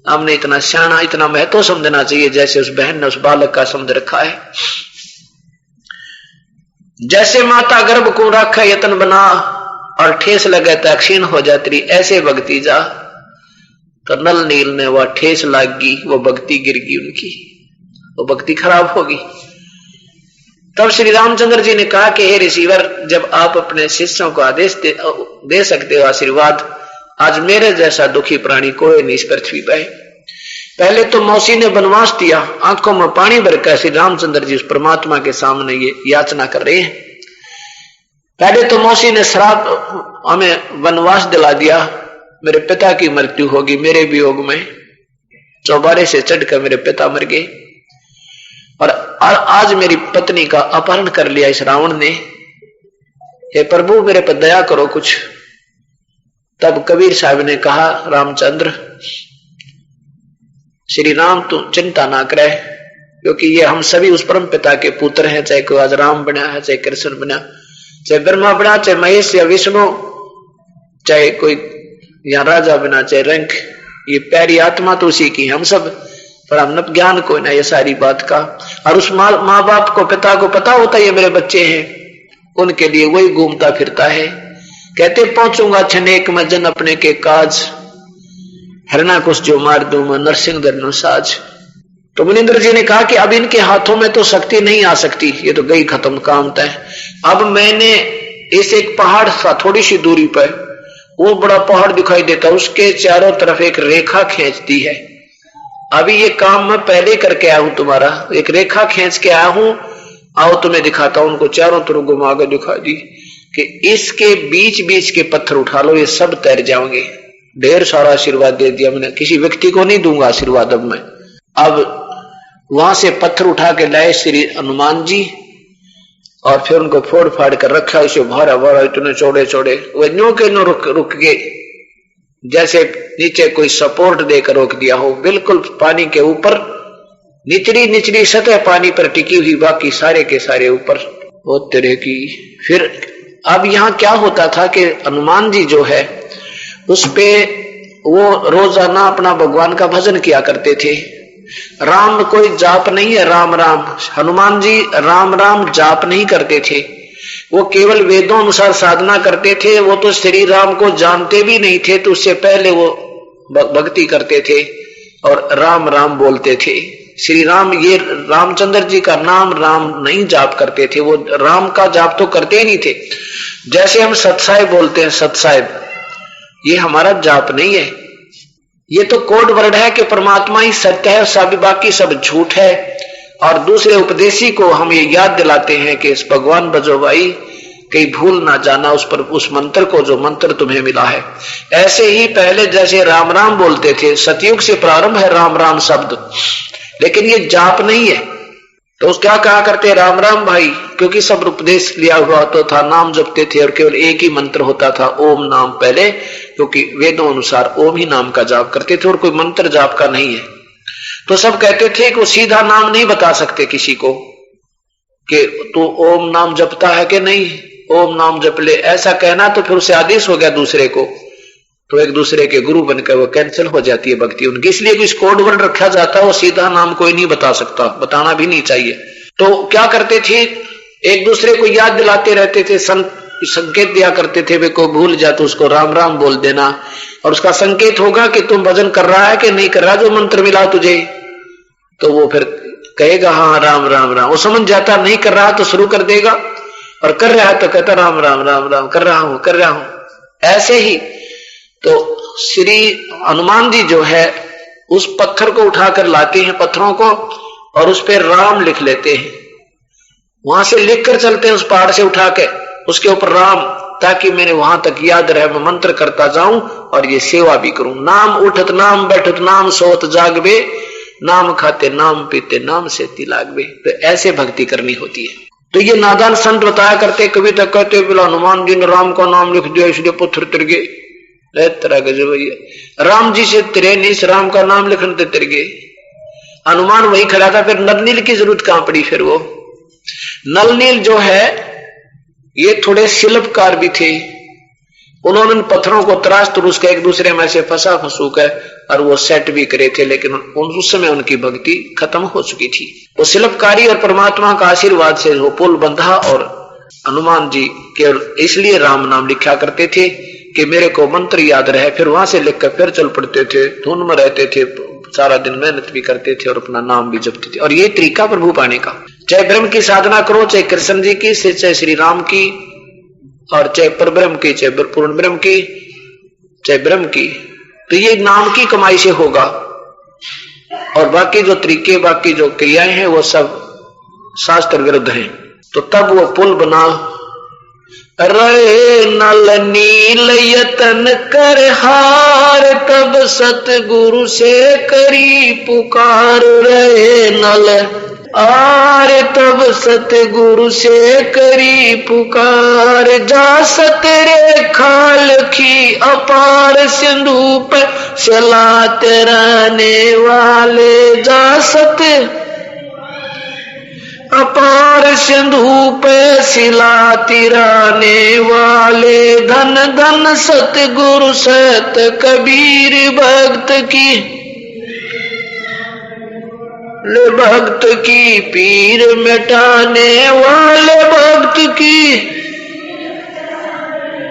हमने इतना शाना, इतना महत्व समझना चाहिए जैसे उस बहन ने उस बालक का समझ रखा है। जैसे माता गर्भ को रखा यतन बना और ठेस लगे तो क्षीण हो जाती, ऐसे भक्ति जा। तो नल नील ने वह ठेस लागी, वो भक्ति गिर गई उनकी, वो भक्ति खराब होगी। तब श्री रामचंद्र जी ने कहा कि हे रिसीवर, जब आप अपने शिष्यों को आदेश दे सकते हो आशीर्वाद, आज मेरे जैसा दुखी प्राणी कोई नहीं इस पृथ्वी पे। पहले तो मौसी ने वनवास दिया, आंखों में पानी भरकर श्री रामचंद्र जी उस परमात्मा के सामने ये याचना कर रहे हैं। पहले तो मौसी ने श्राप हमें वनवास दिला दिया, मेरे पिता की मृत्यु होगी मेरे वियोग में, चौबारे से चढ़कर मेरे पिता मर गए, और आज मेरी पत्नी का अपहरण कर लिया इस रावण ने, हे प्रभु मेरे पर दया करो कुछ। तब कबीर साहब ने कहा, रामचंद्र श्री राम तू चिंता ना करे, क्योंकि ये हम सभी उस परम पिता के पुत्र हैं, चाहे कोई आज राम बना है, चाहे कृष्ण बना, चाहे ब्रह्मा बना, चाहे महेश या विष्णु, चाहे कोई या राजा बना, चाहे रंक, ये प्यारी आत्मा तो उसी की, हम सब पर हम न ज्ञान को ना ये सारी बात का। और उस माँ बाप को, पिता को पता होता है ये मेरे बच्चे हैं, उनके लिए वही घूमता फिरता है। कहते पहुंचूंगा छनेक में जन अपने के काज, हरना कुछ जो मार दूं मैं नरसिंह दरनो साज। तो मुनिंद्र जी ने कहा कि अब इनके हाथों में तो शक्ति नहीं आ सकती, ये तो गई खत्म काम तय। अब मैंने इस एक पहाड़ सा थोड़ी सी दूरी पर वो बड़ा पहाड़ दिखाई देता, उसके चारों तरफ एक रेखा खींच दी है। अभी ये काम मैं पहले करके आया हूं तुम्हारा, एक रेखा खींच के आया हूं, आओ तुम्हें दिखाता हूं। उनको चारों तरफ घुमा के दिखा दी कि इसके बीच बीच के पत्थर उठा लो, ये सब तैर जाओगे। ढेर सारा आशीर्वाद दे दिया मैंने, किसी व्यक्ति को नहीं दूंगा आशीर्वाद अब मैं। अब वहां से पत्थर उठा के लाए श्री हनुमान जी, और फिर उनको फोड़ फाड़ कर रखा, इसे भारा भारा इतने चौड़े चौड़े, वो न्यो के नो रुक गए, जैसे नीचे कोई सपोर्ट देकर रोक दिया हो, बिल्कुल पानी के ऊपर, निचली निचली सतह पानी पर टिकी हुई, बाकी सारे के सारे ऊपर वो तरह की। फिर अब यहाँ क्या होता था कि हनुमान जी जो है उस पे वो रोजाना अपना भगवान का भजन किया करते थे। राम कोई जाप नहीं है, राम राम, हनुमान जी राम राम जाप नहीं करते थे, वो केवल वेदों अनुसार साधना करते थे। वो तो श्री राम को जानते भी नहीं थे, तो उससे पहले वो भक्ति करते थे और राम राम बोलते थे। श्री राम, ये रामचंद्र जी का नाम राम नहीं जाप करते थे, वो राम का जाप तो करते ही नहीं थे। जैसे हम सतसाहिब बोलते हैं, सतसाहिब, ये हमारा जाप नहीं है, ये तो कोड वर्ड है कि परमात्मा ही सत्य है, सब बाकी सब झूठ है। और दूसरे उपदेशी को हम ये याद दिलाते हैं कि इस भगवान बजो भाई, कहीं भूल ना जाना उस पर, उस मंत्र को जो मंत्र तुम्हें मिला है। ऐसे ही पहले जैसे राम राम बोलते थे, सतयुग से प्रारंभ है राम राम शब्द, लेकिन ये जाप नहीं है। तो उस क्या कहा करते, राम राम भाई, क्योंकि सब उपदेश लिया हुआ तो था, नाम जपते थे और केवल एक ही मंत्र होता था, ओम नाम पहले, क्योंकि वेदों अनुसार ओम ही नाम का जाप करते थे और कोई मंत्र जाप का नहीं है। तो सब कहते थे कि वो सीधा नाम नहीं बता सकते किसी को कि तू ओम नाम जपता है कि नहीं, ओम नाम जप ले, ऐसा कहना तो फिर उसे आदेश हो गया दूसरे को। तो एक दूसरे के गुरु बनकर वो कैंसिल हो जाती है भक्ति उनकी। इसलिए कुछ कोड वर्ड रखा जाता है, वो सीधा नाम कोई नहीं बता सकता, बताना भी नहीं चाहिए। तो क्या करते थे, एक दूसरे को याद दिलाते रहते थे, संकेत दिया करते थे, वे को भूल जा तो उसको राम राम बोल देना, और उसका संकेत होगा कि तुम भजन कर रहा है कि नहीं कर रहा, जो मंत्र मिला तुझे, तो वो फिर कहेगा हाँ राम राम राम। वो समझ जाता, नहीं कर रहा तो शुरू कर देगा, और कर रहा है तो कहता राम राम राम राम, कर रहा हूं। ऐसे ही तो श्री हनुमान जी जो है उस पत्थर को उठाकर लाते हैं, पत्थरों को, और उस पर राम लिख लेते हैं, वहां से लिख कर चलते हैं, उस पहाड़ से उठा के उसके ऊपर राम, ताकि मैंने वहां तक याद रहे, मैं मंत्र करता जाऊं और ये सेवा भी करूं। नाम उठत नाम बैठत नाम सोत जागबे, नाम खाते नाम पीते नाम से तिलागबे। तो ऐसे भक्ति करनी होती है। तो ये नादान संत बताया करते, कभी तक कहते बोला हनुमान जी ने राम का नाम लिख दिया इसलिए पत्थर तिर गए। तरह के राम जी से तिरे नहीं, इस राम का नाम लिखने से तिर गए। हनुमान वही खड़ा था, फिर नल नील की जरूरत कहां पड़ी। फिर वो नल नील जो है ये थोड़े शिल्पकार भी थे, उन्होंने पत्थरों को तराश तरुश के एक दूसरे में से फंसा फंसू के और वो सेट भी करे थे, लेकिन उस समय उनकी भक्ति खत्म हो चुकी थी। वो शिल्पकारी और परमात्मा का आशीर्वाद से वो पुल बंधा, और हनुमान जी केवल इसलिए राम नाम लिखा करते थे कि मेरे को मंत्र याद रहे। फिर वहां से लिखकर फिर चल पड़ते थे, धुन में रहते थे, सारा दिन मेहनत भी करते थे और अपना नाम भी जपते थे। और ये तरीका प्रभु पाने का, चाहे ब्रह्म की साधना करो, चाहे कृष्ण जी की, चाहे श्री राम की, और चाहे परब्रह्म की, चाहे पूर्ण ब्रह्म की, चाहे ब्रह्म की, तो ये नाम की कमाई से होगा। और बाकी जो तरीके, बाकी जो क्रियाएं हैं वो सब शास्त्र विरुद्ध हैं। तो तब वो पुल बना, रहे नल नील यतन कर हार, तब सतगुरु से करी पुकार। रहे नल आर तब सतगुरु से करी पुकार, जा सतरे खाल की अपार सिंधु पर चलाते रहने वाले, जा सत अपार सिंधु पे सिलाती रहने वाले। धन धन सतगुरु सत कबीर भक्त की, भक्त की पीर मिटाने वाले, भक्त की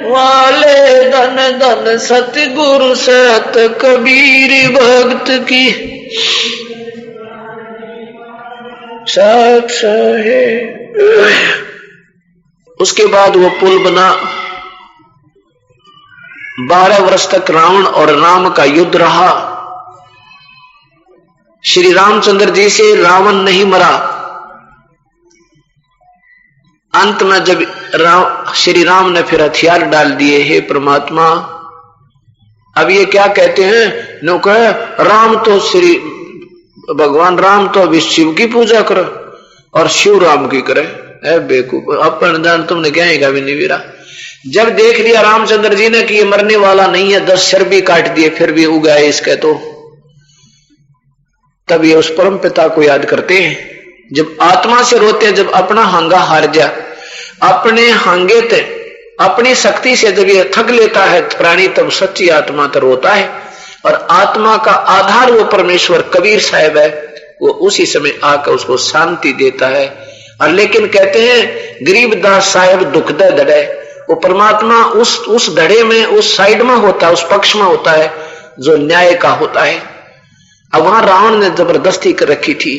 वाले। धन धन सतगुरु सत कबीर भक्त की साथ है। उसके बाद वो पुल बना। 12 वर्ष तक रावण और राम का युद्ध रहा। श्री रामचंद्र जी से रावण नहीं मरा। अंत में जब श्री राम ने फिर हथियार डाल दिए, हे परमात्मा, अब ये क्या कहते हैं, नो कहे राम तो श्री भगवान राम तो अभी शिव की पूजा करे और शिव राम की करे। ऐ बेवकूफ, अपन जान तुमने क्या है भी नहीं वीरा। जब देख लिया रामचंद्र जी ने कि ये मरने वाला नहीं है, 10 सर भी काट दिए फिर भी उगाए इसके, तो तब ये उस परम पिता को याद करते हैं। जब आत्मा से रोते हैं, जब अपना हांगा हार जा, अपने हांगे ते अपनी शक्ति से जब ये थक लेता है प्राणी, तब सच्ची आत्मा तो रोता है। और आत्मा का आधार वो परमेश्वर कबीर साहब है, वो उसी समय आकर उसको शांति देता है। और लेकिन कहते हैं गरीबदास साहब दुख दे धड़े, वो परमात्मा उस धड़े में, उस साइड में होता है, उस पक्ष में होता है जो न्याय का होता है। अब वहां रावण ने जबरदस्ती कर रखी थी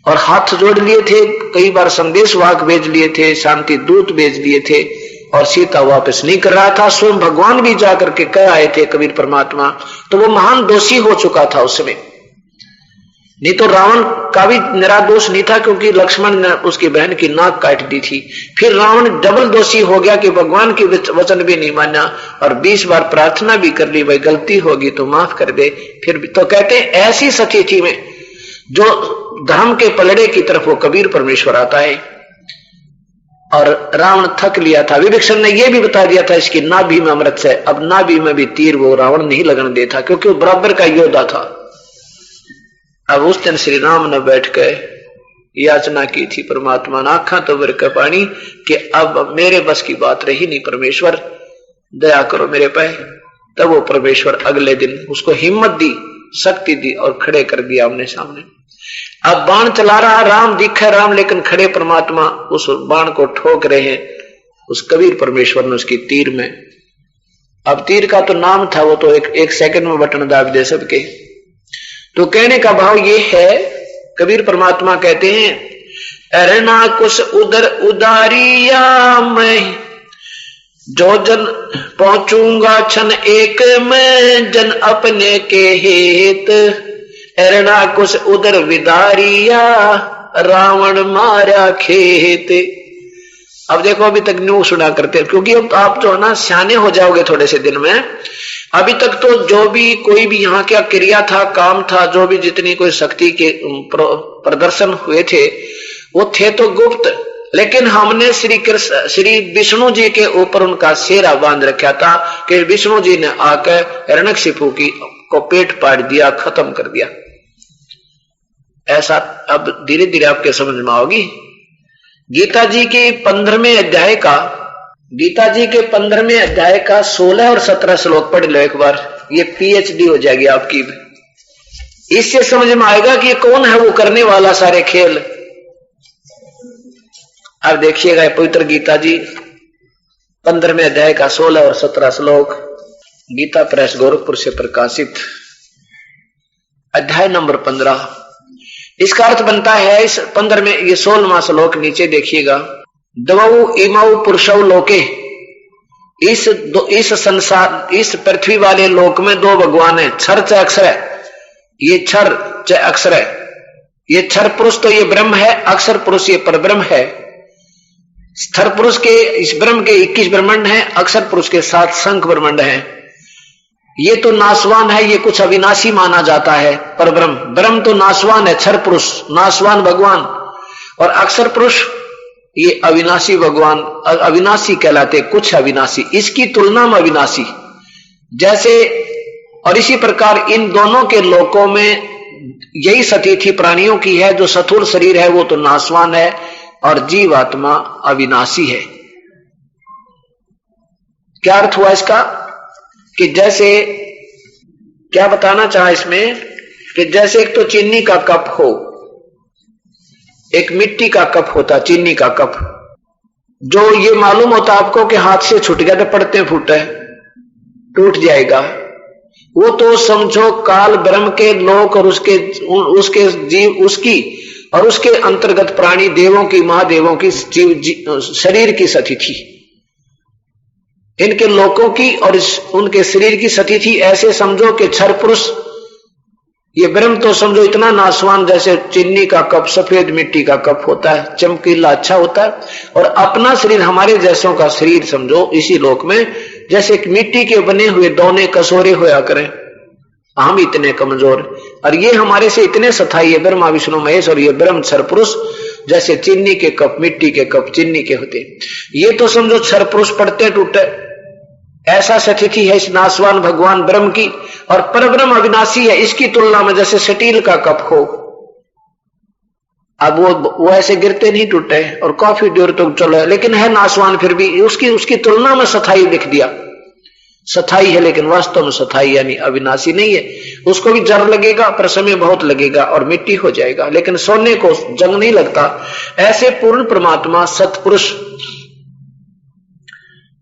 और हाथ जोड़ लिए थे, कई बार संदेश वाहक भेज लिए थे, शांति दूत भेज लिए थे, और सीता वापस नहीं कर रहा था। स्वयं भगवान भी जाकर के कह आए थे कबीर परमात्मा, तो वो महान दोषी हो चुका था उस समय। नहीं तो रावण का भी निरादोष नहीं था, क्योंकि लक्ष्मण ने उसकी बहन की नाक काट दी थी। फिर रावण डबल दोषी हो गया कि भगवान की वचन भी नहीं माना और 20 बार प्रार्थना भी कर ली, भाई गलती होगी तो माफ कर दे। फिर भी तो कहते हैं ऐसी स्थिति में जो धर्म के पलड़े की तरफ वो कबीर परमेश्वर आता है। और रावण थक लिया था। विभीषण ने यह भी बता दिया था इसकी नाभि में अमृत है, अब नाभि में भी तीर वो रावण नहीं लगने देता, क्योंकि वो बराबर का योद्धा था। अब उस दिन श्री राम ने बैठ कर याचना की थी परमात्मा ने, आंखा तो वर का पानी, कि अब मेरे बस की बात रही नहीं, परमेश्वर दया करो मेरे पे। तब वो परमेश्वर अगले दिन उसको हिम्मत दी, शक्ति दी और खड़े कर दिया आमने सामने। अब बाण चला रहा राम, दिखे राम, लेकिन खड़े परमात्मा उस बाण को ठोक रहे हैं। उस कबीर परमेश्वर ने उसकी तीर में, अब तीर का तो नाम था, वो तो एक सेकंड में बटन दाब दे सबके। तो कहने का भाव ये है, कबीर परमात्मा कहते हैं, अरना कुछ उधर उदारिया मैं, जो जन पहुंचूंगा क्षण एक में, जन अपने के हेत, अरना कुछ उधर विदारिया, रावण मारा खेत। अब देखो, अभी तक न्यू सुना करते, क्योंकि अब आप जो है ना सियाने हो जाओगे थोड़े से दिन में। अभी तक तो जो भी कोई भी यहाँ क्या क्रिया था, काम था, जो भी जितनी कोई शक्ति के प्रदर्शन हुए थे, वो थे तो गुप्त, लेकिन हमने श्री विष्णु जी के ऊपर उनका सेरा बांध रखा था कि विष्णु जी ने आकर हिरण्यकशिपु को पेट पाट दिया, खत्म कर दिया। ऐसा अब धीरे धीरे आपके समझ में आओगी। गीता जी के 15वें अध्याय का 16 और 17 श्लोक पढ़ लो एक बार, ये पीएचडी हो जाएगी आपकी। इससे समझ में आएगा कि ये कौन है वो करने वाला सारे खेल। अब देखिएगा पवित्र गीता जी 15वें अध्याय का 16 और 17 श्लोक, गीता प्रेस गोरखपुर से प्रकाशित, अध्याय नंबर 15। इसका अर्थ बनता है इस 15वें, ये 16वां श्लोक नीचे देखिएगा, द्वौ इमौ पुरुषौ लोके, इस संसार, इस पृथ्वी वाले लोक में दो भगवान है, क्षर च अक्षर है। ये क्षर च अक्षर है, ये क्षर पुरुष तो ये ब्रह्म है, अक्षर पुरुष ये परब्रह्म है। स्थर पुरुष के इस ब्रह्म के 21 ब्रह्मांड है, अक्षर पुरुष के 7 संख्य ब्रह्मांड है। ये तो नाशवान है, ये कुछ अविनाशी माना जाता है। पर ब्रह्म तो नाशवान है, क्षर पुरुष नाशवान भगवान, और अक्षर पुरुष ये अविनाशी भगवान, अविनाशी कहलाते, कुछ अविनाशी, इसकी तुलना में अविनाशी। जैसे और इसी प्रकार इन दोनों के लोकों में यही स्थिति प्राणियों की है, जो स्थूल शरीर है वो तो नाशवान है और जीवात्मा अविनाशी है। क्या अर्थ हुआ इसका? कि जैसे क्या बताना चाहा इसमें, कि जैसे एक तो चीनी का कप हो, एक मिट्टी का कप होता, चीनी का कप, जो ये मालूम होता आपको कि हाथ से छूट गया तो पड़ते फूटे टूट जाएगा। वो तो समझो काल ब्रह्म के लोक और उसके जीव, उसकी और उसके अंतर्गत प्राणी देवों की, महादेवों की शरीर की स्थिति, इनके लोकों की और उनके शरीर की स्थिति ऐसे समझो कि क्षर पुरुष ये ब्रह्म तो समझो इतना नाशवान, जैसे चीनी का कप, सफेद मिट्टी का कप होता है, चमकीला अच्छा होता है, और अपना शरीर हमारे जैसों का शरीर समझो इसी लोक में जैसे मिट्टी के बने हुए दोने कसोरे होया करें। हम इतने कमजोर, और ये हमारे से इतने स्थायी है ब्रह्मा विष्णु महेश, और ये ब्रह्म क्षर पुरुष जैसे चीनी के कप, मिट्टी के कप चीनी के होते, ये तो समझो क्षर पुरुष पड़ते टूटे। ऐसा स्थिति है इस नाशवान भगवान ब्रह्म की, और परब्रह्म अविनाशी है। इसकी तुलना में जैसे स्टील का कप हो, अब वो ऐसे गिरते नहीं टूटे, और काफी देर तक चलो, लेकिन है नाशवान, फिर भी उसकी तुलना में स्थायी लिख दिया। स्थायी है लेकिन वास्तव में स्थायी यानी अविनाशी नहीं है। उसको भी जर लगेगा पर समय बहुत लगेगा और मिट्टी हो जाएगा, लेकिन सोने को जंग नहीं लगता। ऐसे पूर्ण परमात्मा सतपुरुष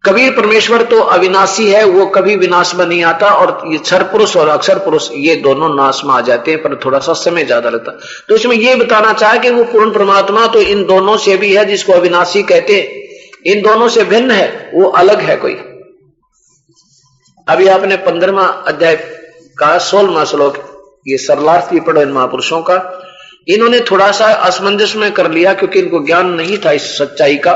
कबीर परमेश्वर तो अविनाशी है, वो कभी विनाश में नहीं आता, और ये क्षर पुरुष और अक्षर पुरुष ये दोनों नाश में आ जाते हैं, पर थोड़ा सा समय ज्यादा लगता। तो इसमें ये बताना चाहे कि वो पूर्ण परमात्मा तो इन दोनों से भी है, जिसको अविनाशी कहते हैं, इन दोनों से भिन्न है, वो अलग है कोई। अभी आपने 15वां अध्याय का 16वां श्लोक, ये सरलार्थ भी पढ़ो इन महापुरुषों का। इन्होंने थोड़ा सा असमंजस में कर लिया क्योंकि इनको ज्ञान नहीं था इस सच्चाई का।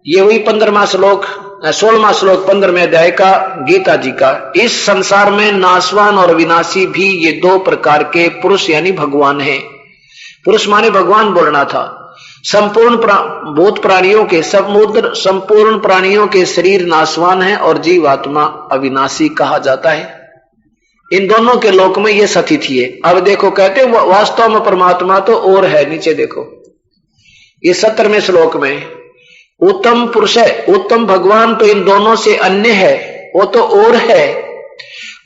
ये वही 15वां श्लोक, 16वां श्लोक 15वें अध्याय का गीता जी का। इस संसार में नाशवान और विनाशी भी ये दो प्रकार के पुरुष यानी भगवान हैं। पुरुष माने भगवान बोलना था। संपूर्ण भूत प्राणियों के संपूर्ण प्राणियों के शरीर नाशवान है और जीवात्मा अविनाशी कहा जाता है। इन दोनों के लोक में ये स्थिति है। अब देखो कहते वास्तव में परमात्मा तो और है। नीचे देखो ये 17वें श्लोक में उत्तम पुरुष है, उत्तम भगवान तो इन दोनों से अन्य है। वो तो और है,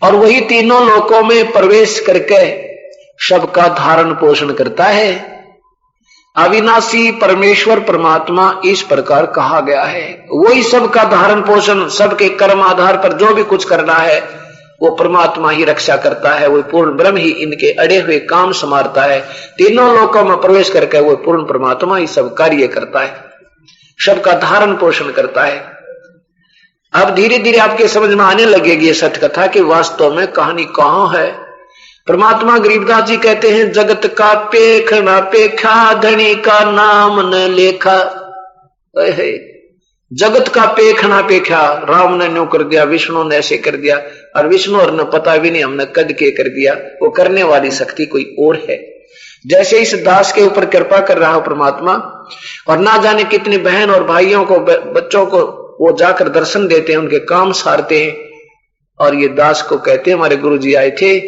और वही तीनों लोकों में प्रवेश करके सबका धारण पोषण करता है। अविनाशी परमेश्वर परमात्मा इस प्रकार कहा गया है। वही सबका धारण पोषण, सबके कर्म आधार पर जो भी कुछ करना है वो परमात्मा ही रक्षा करता है। वो पूर्ण ब्रह्म ही इनके अड़े हुए काम संवारता है। तीनों लोकों में प्रवेश करके वो पूर्ण परमात्मा ही सब कार्य करता है, सबका धारण पोषण करता है। अब धीरे धीरे आपके समझ में आने लगेगी ये सत्य कथा कि वास्तव में कहानी कहां है। परमात्मा गरीबदास जी कहते हैं, जगत का पेख न पेखा, धनी का नाम न लेखा। जगत का पेख ना पेखा, राम ने न्यू कर दिया, विष्णु ने ऐसे कर दिया, और विष्णु और ने पता भी नहीं हमने कद के कर दिया। वो करने वाली शक्ति कोई और है। जैसे इस दास के ऊपर कृपा कर रहा हो परमात्मा, और ना जाने कितने बहन और भाइयों को, बच्चों को वो जाकर दर्शन देते हैं, उनके काम सारते हैं। और ये दास को कहते हैं, हमारे गुरु जी आए थे,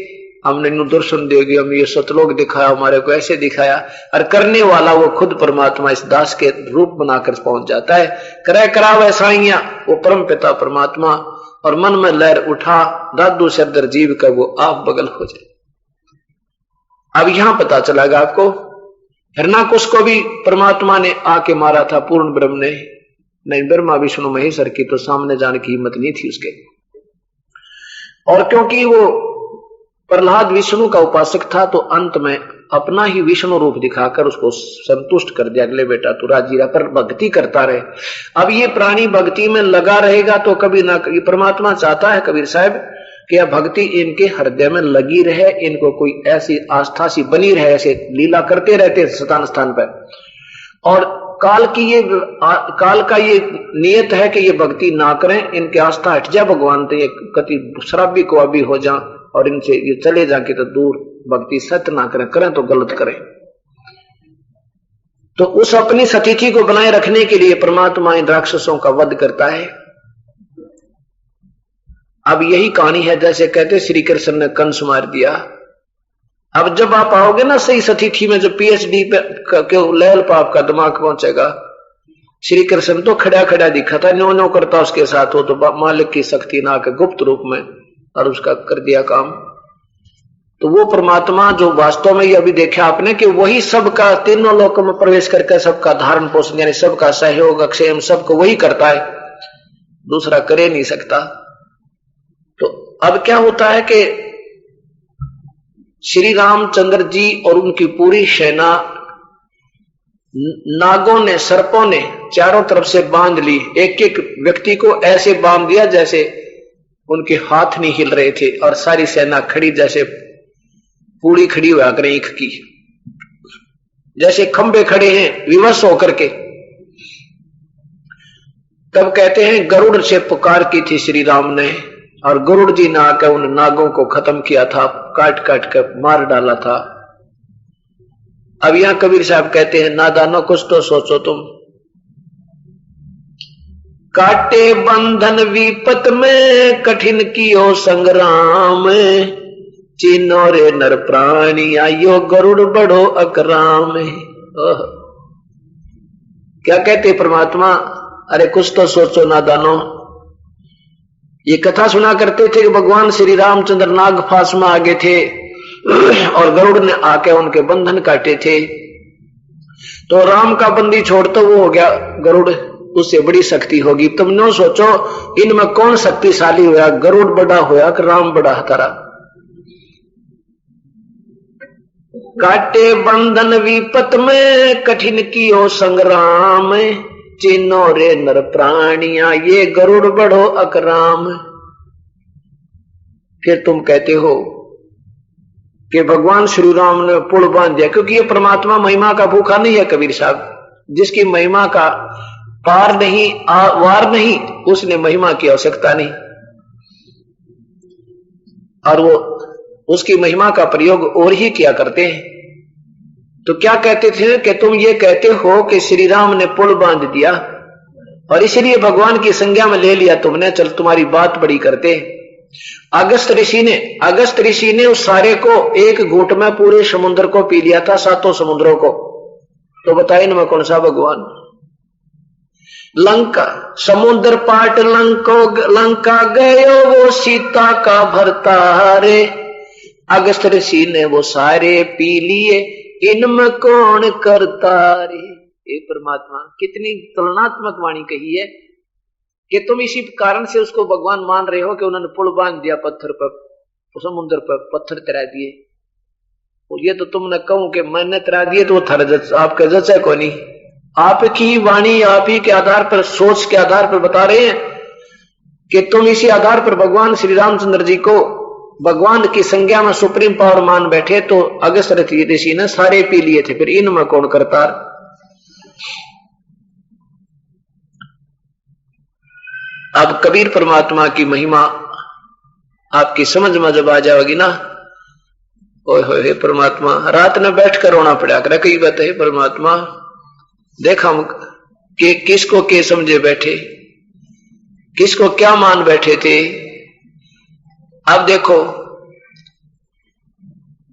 हमने नु दर्शन देगी, हम ये सतलोक दिखाया, हमारे को ऐसे दिखाया। और करने वाला वो खुद परमात्मा इस दास के रूप बनाकर पहुंच जाता है। करे करावे साइया, वो परम पिता परमात्मा। और मन में लहर उठा, दादू सरदर जीव का वो आप बगल हो जाए। अब यहां पता चलेगा आपको, हिरणाकुश को भी परमात्मा ने आके मारा था, पूर्ण ब्रह्म ने नहीं। ब्रह्मा विष्णु महेश्वर की तो सामने जाने की हिम्मत नहीं थी उसके। और क्योंकि वो प्रहलाद विष्णु का उपासक था, तो अंत में अपना ही विष्णु रूप दिखाकर उसको संतुष्ट कर दिया, अगले बेटा तू राजी रहा, पर भक्ति करता रहे। अब ये प्राणी भक्ति में लगा रहेगा तो कभी ना, ये परमात्मा चाहता है कबीर साहब कि यह भक्ति इनके हृदय में लगी रहे, इनको कोई ऐसी आस्था सी बनी रहे, ऐसे लीला करते रहते स्थान स्थान पर। और काल का ये नियत है कि ये भक्ति ना करें, इनके आस्था हट जाए भगवान तो ये कति शराबी को अभी हो जा, और इनसे ये चले जाके तो दूर, भक्ति सत्य ना करें तो गलत करें। तो उस अपनी सतिथि को बनाए रखने के लिए परमात्मा इन राक्षसों का वध करता है। अब यही कहानी है, जैसे कहते श्री कृष्ण ने कंस मार दिया। अब जब आप आओगे ना सही सतिथि में, जो पीएचडी पे लेवल पर आपका दिमाग पहुंचेगा, श्री कृष्ण तो खड़ा खड़ा दिखा था, न्यो न्यो करता उसके साथ, हो तो मालिक की शक्ति ना के गुप्त रूप में, और उसका कर दिया काम। तो वो परमात्मा जो वास्तव में ये अभी देखा आपने कि वही सबका तीनों लोकों में प्रवेश करके सबका धारण पोषण, यानी सबका सहयोग अक्षेम सबको वही करता है, दूसरा करे नहीं सकता। तो अब क्या होता है कि श्री रामचंद्र जी और उनकी पूरी सेना नागों ने, सर्पों ने चारों तरफ से बांध ली। एक एक व्यक्ति को ऐसे बांध दिया जैसे उनके हाथ नहीं हिल रहे थे, और सारी सेना खड़ी जैसे पूरी खड़ी हुआ करें ईख की, जैसे खंबे खड़े हैं विवश होकर के। तब कहते हैं गरुड़ से पुकार की थी श्री राम ने, और गरुड़ जी ने आकर उन नागों को खत्म किया था, काट काट कर मार डाला था। अब यहां कबीर साहब कहते हैं, नादानो कुछ तो सोचो तुम, काटे बंधन विपत में कठिन कियो संग्राम, चिन्हो रे नर प्राणी आयो गरुड़ बड़ो अकराम। क्या कहते परमात्मा, अरे कुछ तो सोचो नादानो। ये कथा सुना करते थे कि भगवान श्री रामचंद्र नाग फांस में आगे थे और गरुड़ ने आके उनके बंधन काटे थे। तो राम का बंदी छोड़ता वो हो गया गरुड़, उससे बड़ी शक्ति होगी। तुम न सोचो इनमें कौन शक्तिशाली होया, गरुड़ बड़ा होया कि राम बड़ा हतारा। काटे बंधन विपत में कठिन कियो संग्राम, चिन्हो रे नर प्राणिया ये गरुड़ बड़ो अकराम। फिर तुम कहते हो कि भगवान श्री राम ने पुल बांध दिया, क्योंकि ये परमात्मा महिमा का भूखा नहीं है कबीर साहब। जिसकी महिमा का पार नहीं वार नहीं, उसने महिमा की आवश्यकता नहीं, और वो उसकी महिमा का प्रयोग और ही किया करते हैं। तो क्या कहते थे कि तुम ये कहते हो कि श्री राम ने पुल बांध दिया और इसलिए भगवान की संज्ञा में ले लिया तुमने, चल तुम्हारी बात बड़ी करते। अगस्त ऋषि ने उस सारे को एक घूंट में पूरे समुद्र को पी लिया था, 7 समुद्रों को। तो बताइए इनमें कौन सा भगवान। लंका समुद्र पाट लंका गयो वो सीता का भरतारे, अगस्त ऋषि ने वो सारे पी लिए, इनमें कौन करता रे। ये परमात्मा कितनी तुलनात्मक वाणी कही है कि तुम इसी कारण से उसको भगवान मान रहे हो कि उन्होंने पुल बांध दिया पत्थर पर, समुद्र पर पत्थर तैरा दिए। और ये तो तुमने कहूं कि मैंने तैरा दिए तो वो आपका जचा को नहीं, आपकी वाणी आप ही के आधार पर, सोच के आधार पर बता रहे हैं कि तुम इसी आधार पर भगवान श्री रामचंद्र जी को भगवान की संज्ञा में सुप्रीम पावर मान बैठे, तो अगस्त ऋषि ने सारे पी लिए थे, फिर इनमें कौन करता। अब कबीर परमात्मा की महिमा आपकी समझ में जब आ जाएगी ना, ओए होए परमात्मा, रात में बैठकर रोना पड़ा कर कई बात है परमात्मा, देख हम कि किसको के समझे बैठे, किसको क्या मान बैठे थे। अब देखो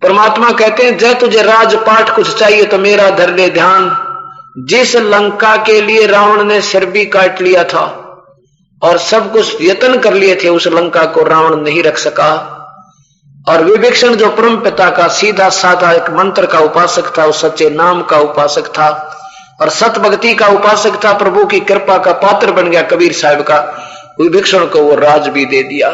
परमात्मा कहते हैं, जय तुझे राजपाट कुछ चाहिए तो मेरा धर ले ध्यान। जिस लंका के लिए रावण ने सिर भी काट लिया था और सब कुछ यत्न कर लिए थे, उस लंका को रावण नहीं रख सका। और विभीषण जो परम पिता का सीधा साधा एक मंत्र का उपासक था, उस सच्चे नाम का उपासक था और सत भक्ति का उपासक था, प्रभु की कृपा का पात्र बन गया कबीर साहब का, विभीषण को वो राज भी दे दिया।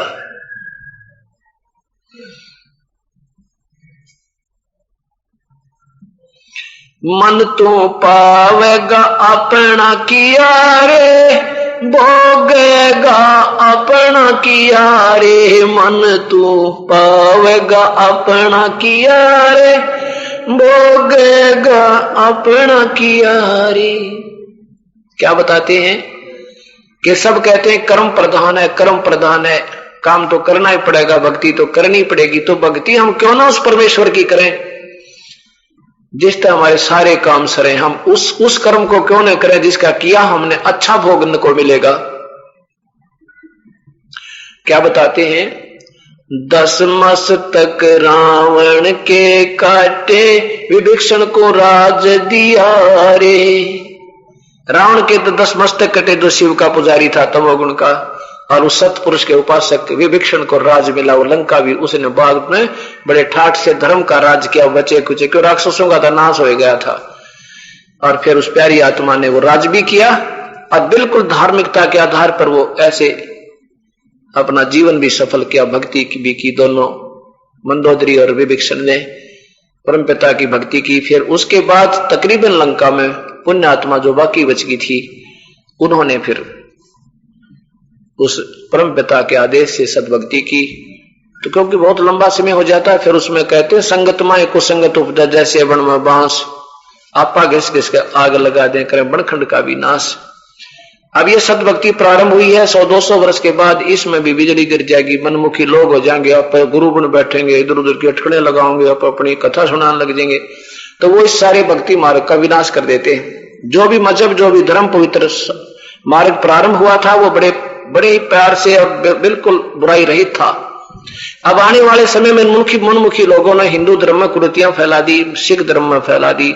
मन तो पावेगा अपना किया रे, भोगेगा अपना किया रे, मन तो पावेगा अपना किया रे, भोगेगा अपना किया रे। क्या बताते हैं कि सब कहते हैं कर्म प्रधान है, कर्म प्रधान है, काम तो करना ही पड़ेगा, भक्ति तो करनी पड़ेगी। तो भक्ति हम क्यों ना उस परमेश्वर की करें जिस तरह हमारे सारे काम सरे, हम उस कर्म को क्यों न करें जिसका किया हमने अच्छा भोगने को मिलेगा। क्या बताते हैं, 10 मस्तक रावण के काटे, विभीषण को राज दिया रे। रावण के तो 10 मस्तक कटे, जो शिव का पुजारी था तमोगुण का, और उस सतपुरुष के उपासक विभीषण को राज मिला। वो लंका भी उसने बाद में बड़े ठाठ से धर्म का राज किया, बचे कुचे, क्यों राक्षसों का तो नाश हो गया था। और फिर उस प्यारी आत्मा ने वो राज भी किया और बिल्कुल धार्मिकता के आधार पर वो ऐसे अपना जीवन भी सफल किया, भक्ति की भी की। दोनों मंदोदरी और विभीषण ने परमपिता की भक्ति की। फिर उसके बाद तकरीबन लंका में पुण्य आत्मा जो बाकी बच गई थी, उन्होंने फिर उस परम पिता के आदेश से सदभक्ति की। तो क्योंकि बहुत लंबा समय हो जाता है, फिर उसमें कहते हैं संगत माए को संगत उपजा, जैसे बन में बांस, आपा घिस घिस के आग लगा दें, करें बनखंड का भी नाश। अब ये सदभक्ति प्रारंभ हुई है, 100-200 वर्ष के बाद इसमें भी बिजली गिर जाएगी, मनमुखी लोग हो जाएंगे, आप गुरु बन बैठेंगे, इधर उधर की अटकड़े लगाओगे, आप अपनी कथा सुनाने लग जाएंगे, तो वो इस सारे भक्ति मार्ग का विनाश कर देते हैं। जो भी मजहब, जो भी धर्म पवित्र मार्ग प्रारंभ हुआ था, वो बड़े ही प्यार से और बिल्कुल बुराई रहित था। अब आने वाले समय में मनमुखी लोगों ने हिंदू धर्म में कुरीतियां फैला दी, सिख धर्म में फैला दी,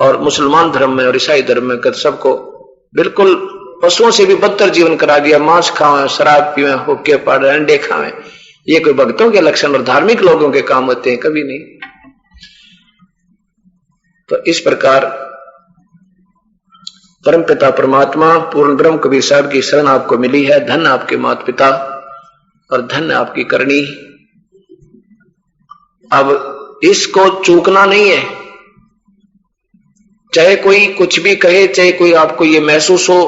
और मुसलमान धर्म में और ईसाई धर्म में सबको बिल्कुल पशुओं से भी बदतर जीवन करा दिया। मांस खावें, शराब पीवें, हुक्के पाड़े, अंडे खावें, ये कोई भक्तों के लक्षण और धार्मिक लोगों के काम होते हैं? कभी नहीं। तो इस प्रकार परमपिता परमात्मा पूर्ण ब्रह्म कबीर साहब की शरण आपको मिली है। धन आपके माता पिता और धन आपकी करनी। अब इसको चूकना नहीं है, चाहे कोई कुछ भी कहे, चाहे कोई आपको ये महसूस हो।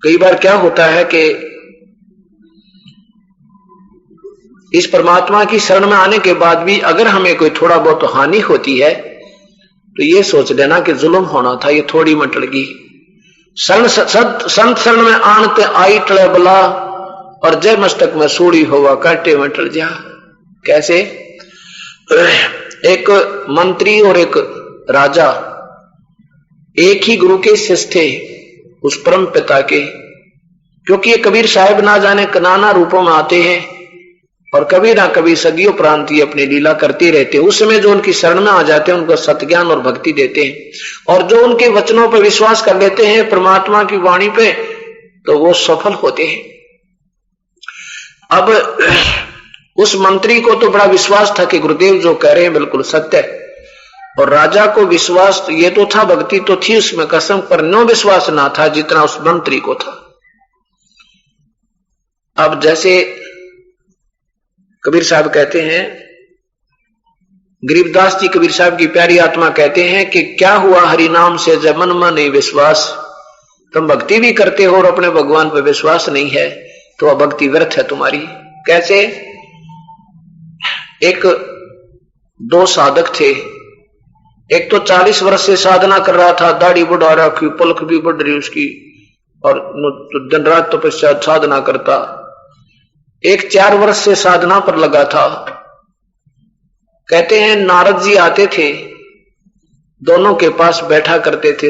कई बार क्या होता है कि इस परमात्मा की शरण में आने के बाद भी अगर हमें कोई थोड़ा बहुत हानि होती है तो ये सोच लेना कि जुल्म होना था, ये थोड़ी मटलगी। संत शरण में आनते आई टले बला, और जय मस्तक में सूड़ी होवा काटे में टल जा। कैसे? एक मंत्री और एक राजा एक ही गुरु के शिष्य थे, उस परम पिता के। क्योंकि ये कबीर साहब ना जाने नाना रूपों में आते हैं, और कभी ना कभी सदियों प्रांत ये अपनी लीला करते रहते हैं। उस समय जो उनकी शरण में आ जाते हैं उनको सत्ज्ञान और भक्ति देते हैं, और जो उनके वचनों पर विश्वास कर लेते हैं, परमात्मा की वाणी पे, तो वो सफल होते हैं। अब उस मंत्री को तो बड़ा विश्वास था कि गुरुदेव जो कह रहे हैं बिल्कुल सत्य है, और राजा को विश्वास ये तो था, भक्ति तो थी उसमें कसम, पर नो विश्वास ना था जितना उस मंत्री को था। अब जैसे कबीर साहब कहते हैं, गरीबदास जी कबीर साहब की प्यारी आत्मा कहते हैं कि क्या हुआ हरि नाम से जब मन में नहीं विश्वास। तुम भक्ति भी करते हो और अपने भगवान पर विश्वास नहीं है तो वह भक्ति व्यर्थ है तुम्हारी। कैसे? एक दो साधक थे, एक तो 40 वर्ष से साधना कर रहा था, दाढ़ी बढ़ा रखी, पलक भी बढ़ रही उसकी, और दिन रात तपस्या साधना करता। एक 4 वर्ष से साधना पर लगा था। कहते हैं नारद जी आते थे, दोनों के पास बैठा करते थे।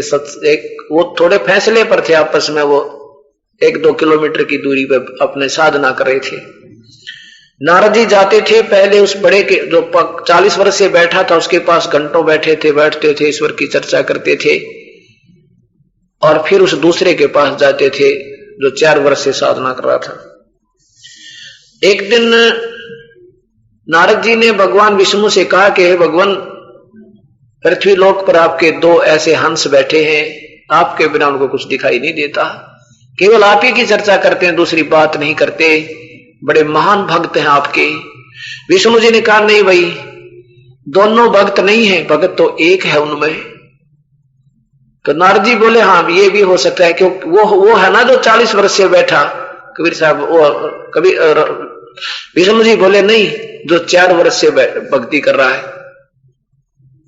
एक वो थोड़े फैसले पर थे आपस में, वो 1-2 किलोमीटर की दूरी पर अपने साधना कर रहे थे। नारद जी जाते थे पहले उस बड़े के जो 40 वर्ष से बैठा था उसके पास घंटों बैठते थे, ईश्वर की चर्चा करते थे, और फिर उस दूसरे के पास जाते थे जो 4 वर्ष से साधना कर रहा था। एक दिन नारद जी ने भगवान विष्णु से कहा कि हे भगवान, पृथ्वी लोक पर आपके 2 ऐसे हंस बैठे हैं, आपके बिना उनको कुछ दिखाई नहीं देता, केवल आप ही की चर्चा करते हैं, दूसरी बात नहीं करते, बड़े महान भक्त हैं आपके। विष्णु जी ने कहा नहीं भाई, दोनों भक्त नहीं है, भक्त तो एक है उनमें। तो नारद जी बोले हाँ ये भी हो सकता है, क्योंकि वो है ना जो 40 वर्ष से बैठा। कबीर साहब विष्णु जी बोले नहीं, जो 4 वर्ष से भक्ति कर रहा है।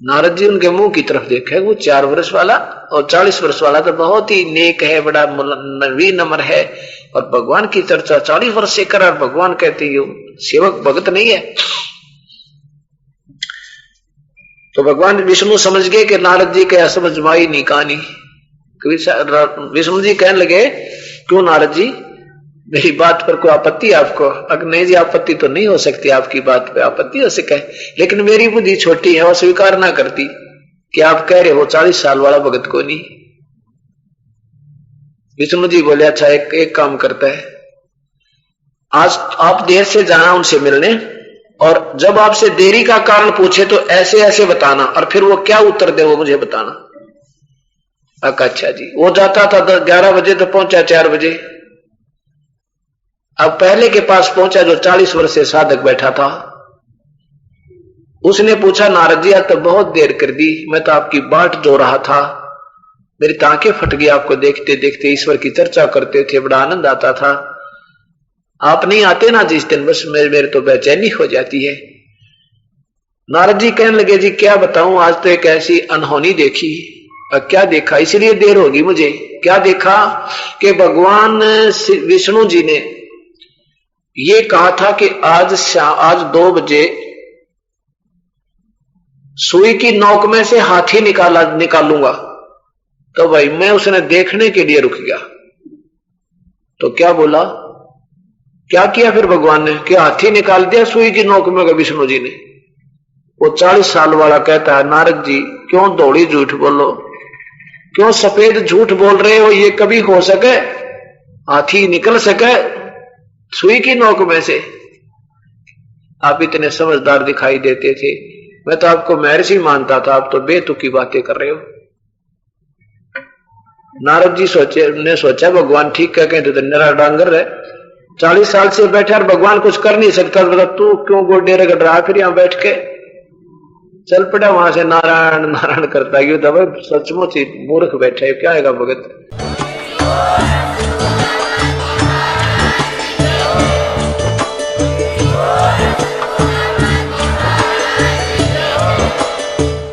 नारद जी उनके मुंह की तरफ देखे, वो 4 वर्ष वाला और 40 वर्ष वाला तो बहुत ही नेक है, बड़ा विनम्र है, और भगवान की चर्चा 40 वर्ष से कर, भगवान कहते हैं सेवक भगत नहीं है। तो भगवान विष्णु समझ गए कि नारद जी के समझ माई नहीं कहानी। विष्णु जी कहने लगे क्यों नारद जी, मेरी बात पर कोई आपत्ति आपको? अगर नहीं जी आपत्ति तो नहीं हो सकती, आपकी बात पे आपत्ति हो सके, लेकिन मेरी बुद्धि छोटी है और स्वीकार ना करती कि आप कह रहे हो 40 साल वाला भगत को नहीं। विष्णु जी बोले अच्छा एक काम करता है, आज आप देर से जाना उनसे मिलने, और जब आपसे देरी का कारण पूछे तो ऐसे ऐसे बताना, और फिर वो क्या उत्तर दे वो मुझे बताना। अच्छा जी। वो जाता था 11 बजे तो पहुंचा 4 बजे। अब पहले के पास पहुंचा जो 40 वर्ष से साधक बैठा था। उसने पूछा नारद जी आज तो बहुत देर कर दी, मैं तो आपकी बाट जो रहा था, मेरी तांखें फट गई आपको देखते देखते, ईश्वर की चर्चा करते थे, बड़ा आनंद आता था, आप नहीं आते ना जिस दिन, बस मेरे तो बेचैनी हो जाती है। नारद जी कहने लगे जी क्या बताऊं, आज तो एक ऐसी अनहोनी देखी। क्या देखा? इसलिए देर होगी मुझे। क्या देखा कि भगवान विष्णु जी ने ये कहा था कि आज 2 बजे सुई की नोक में से हाथी निकालूंगा। तो भाई मैं उसने देखने के लिए रुक गया। तो क्या बोला, क्या किया फिर भगवान ने कि हाथी निकाल दिया सुई की नोक में विष्णु जी ने। वो 40 साल वाला कहता है नारद जी क्यों दौड़ी झूठ बोलो, क्यों सफेद झूठ बोल रहे हो, ये कभी हो सके हाथी निकल सके सुई की नोक में से? आप इतने समझदार दिखाई देते थे, मैं तो आपको महर्षि मानता था, आप तो बेतुकी बातें कर रहे हो। नारद जी ने सोचा भगवान ठीक कह के तो नरा डांगर है, 40 साल से बैठा और भगवान कुछ कर नहीं सकता, तू क्यों गोडे रगड़ रहा फिर यहां बैठ के? चल पड़ा वहां से नारायण नारायण करता है। तो सचमुच ही मूर्ख बैठा है, क्या आएगा भगत।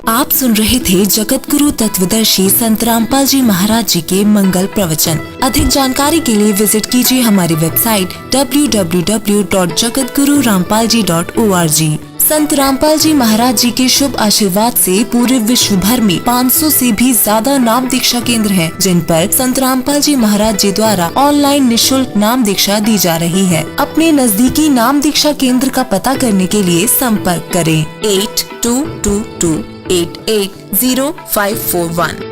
आप सुन रहे थे जगत गुरु तत्वदर्शी संत रामपाल जी महाराज जी के मंगल प्रवचन। अधिक जानकारी के लिए विजिट कीजिए हमारी वेबसाइट www.jagatgururampalji.org। संत रामपाल जी महाराज जी के शुभ आशीर्वाद से पूरे विश्व भर में 500 से भी ज्यादा नाम दीक्षा केंद्र हैं, जिन पर संत रामपाल जी महाराज जी द्वारा ऑनलाइन निशुल्क नाम दीक्षा दी जा रही है। अपने नजदीकी नाम दीक्षा केंद्र का पता करने के लिए संपर्क करें 8222880541।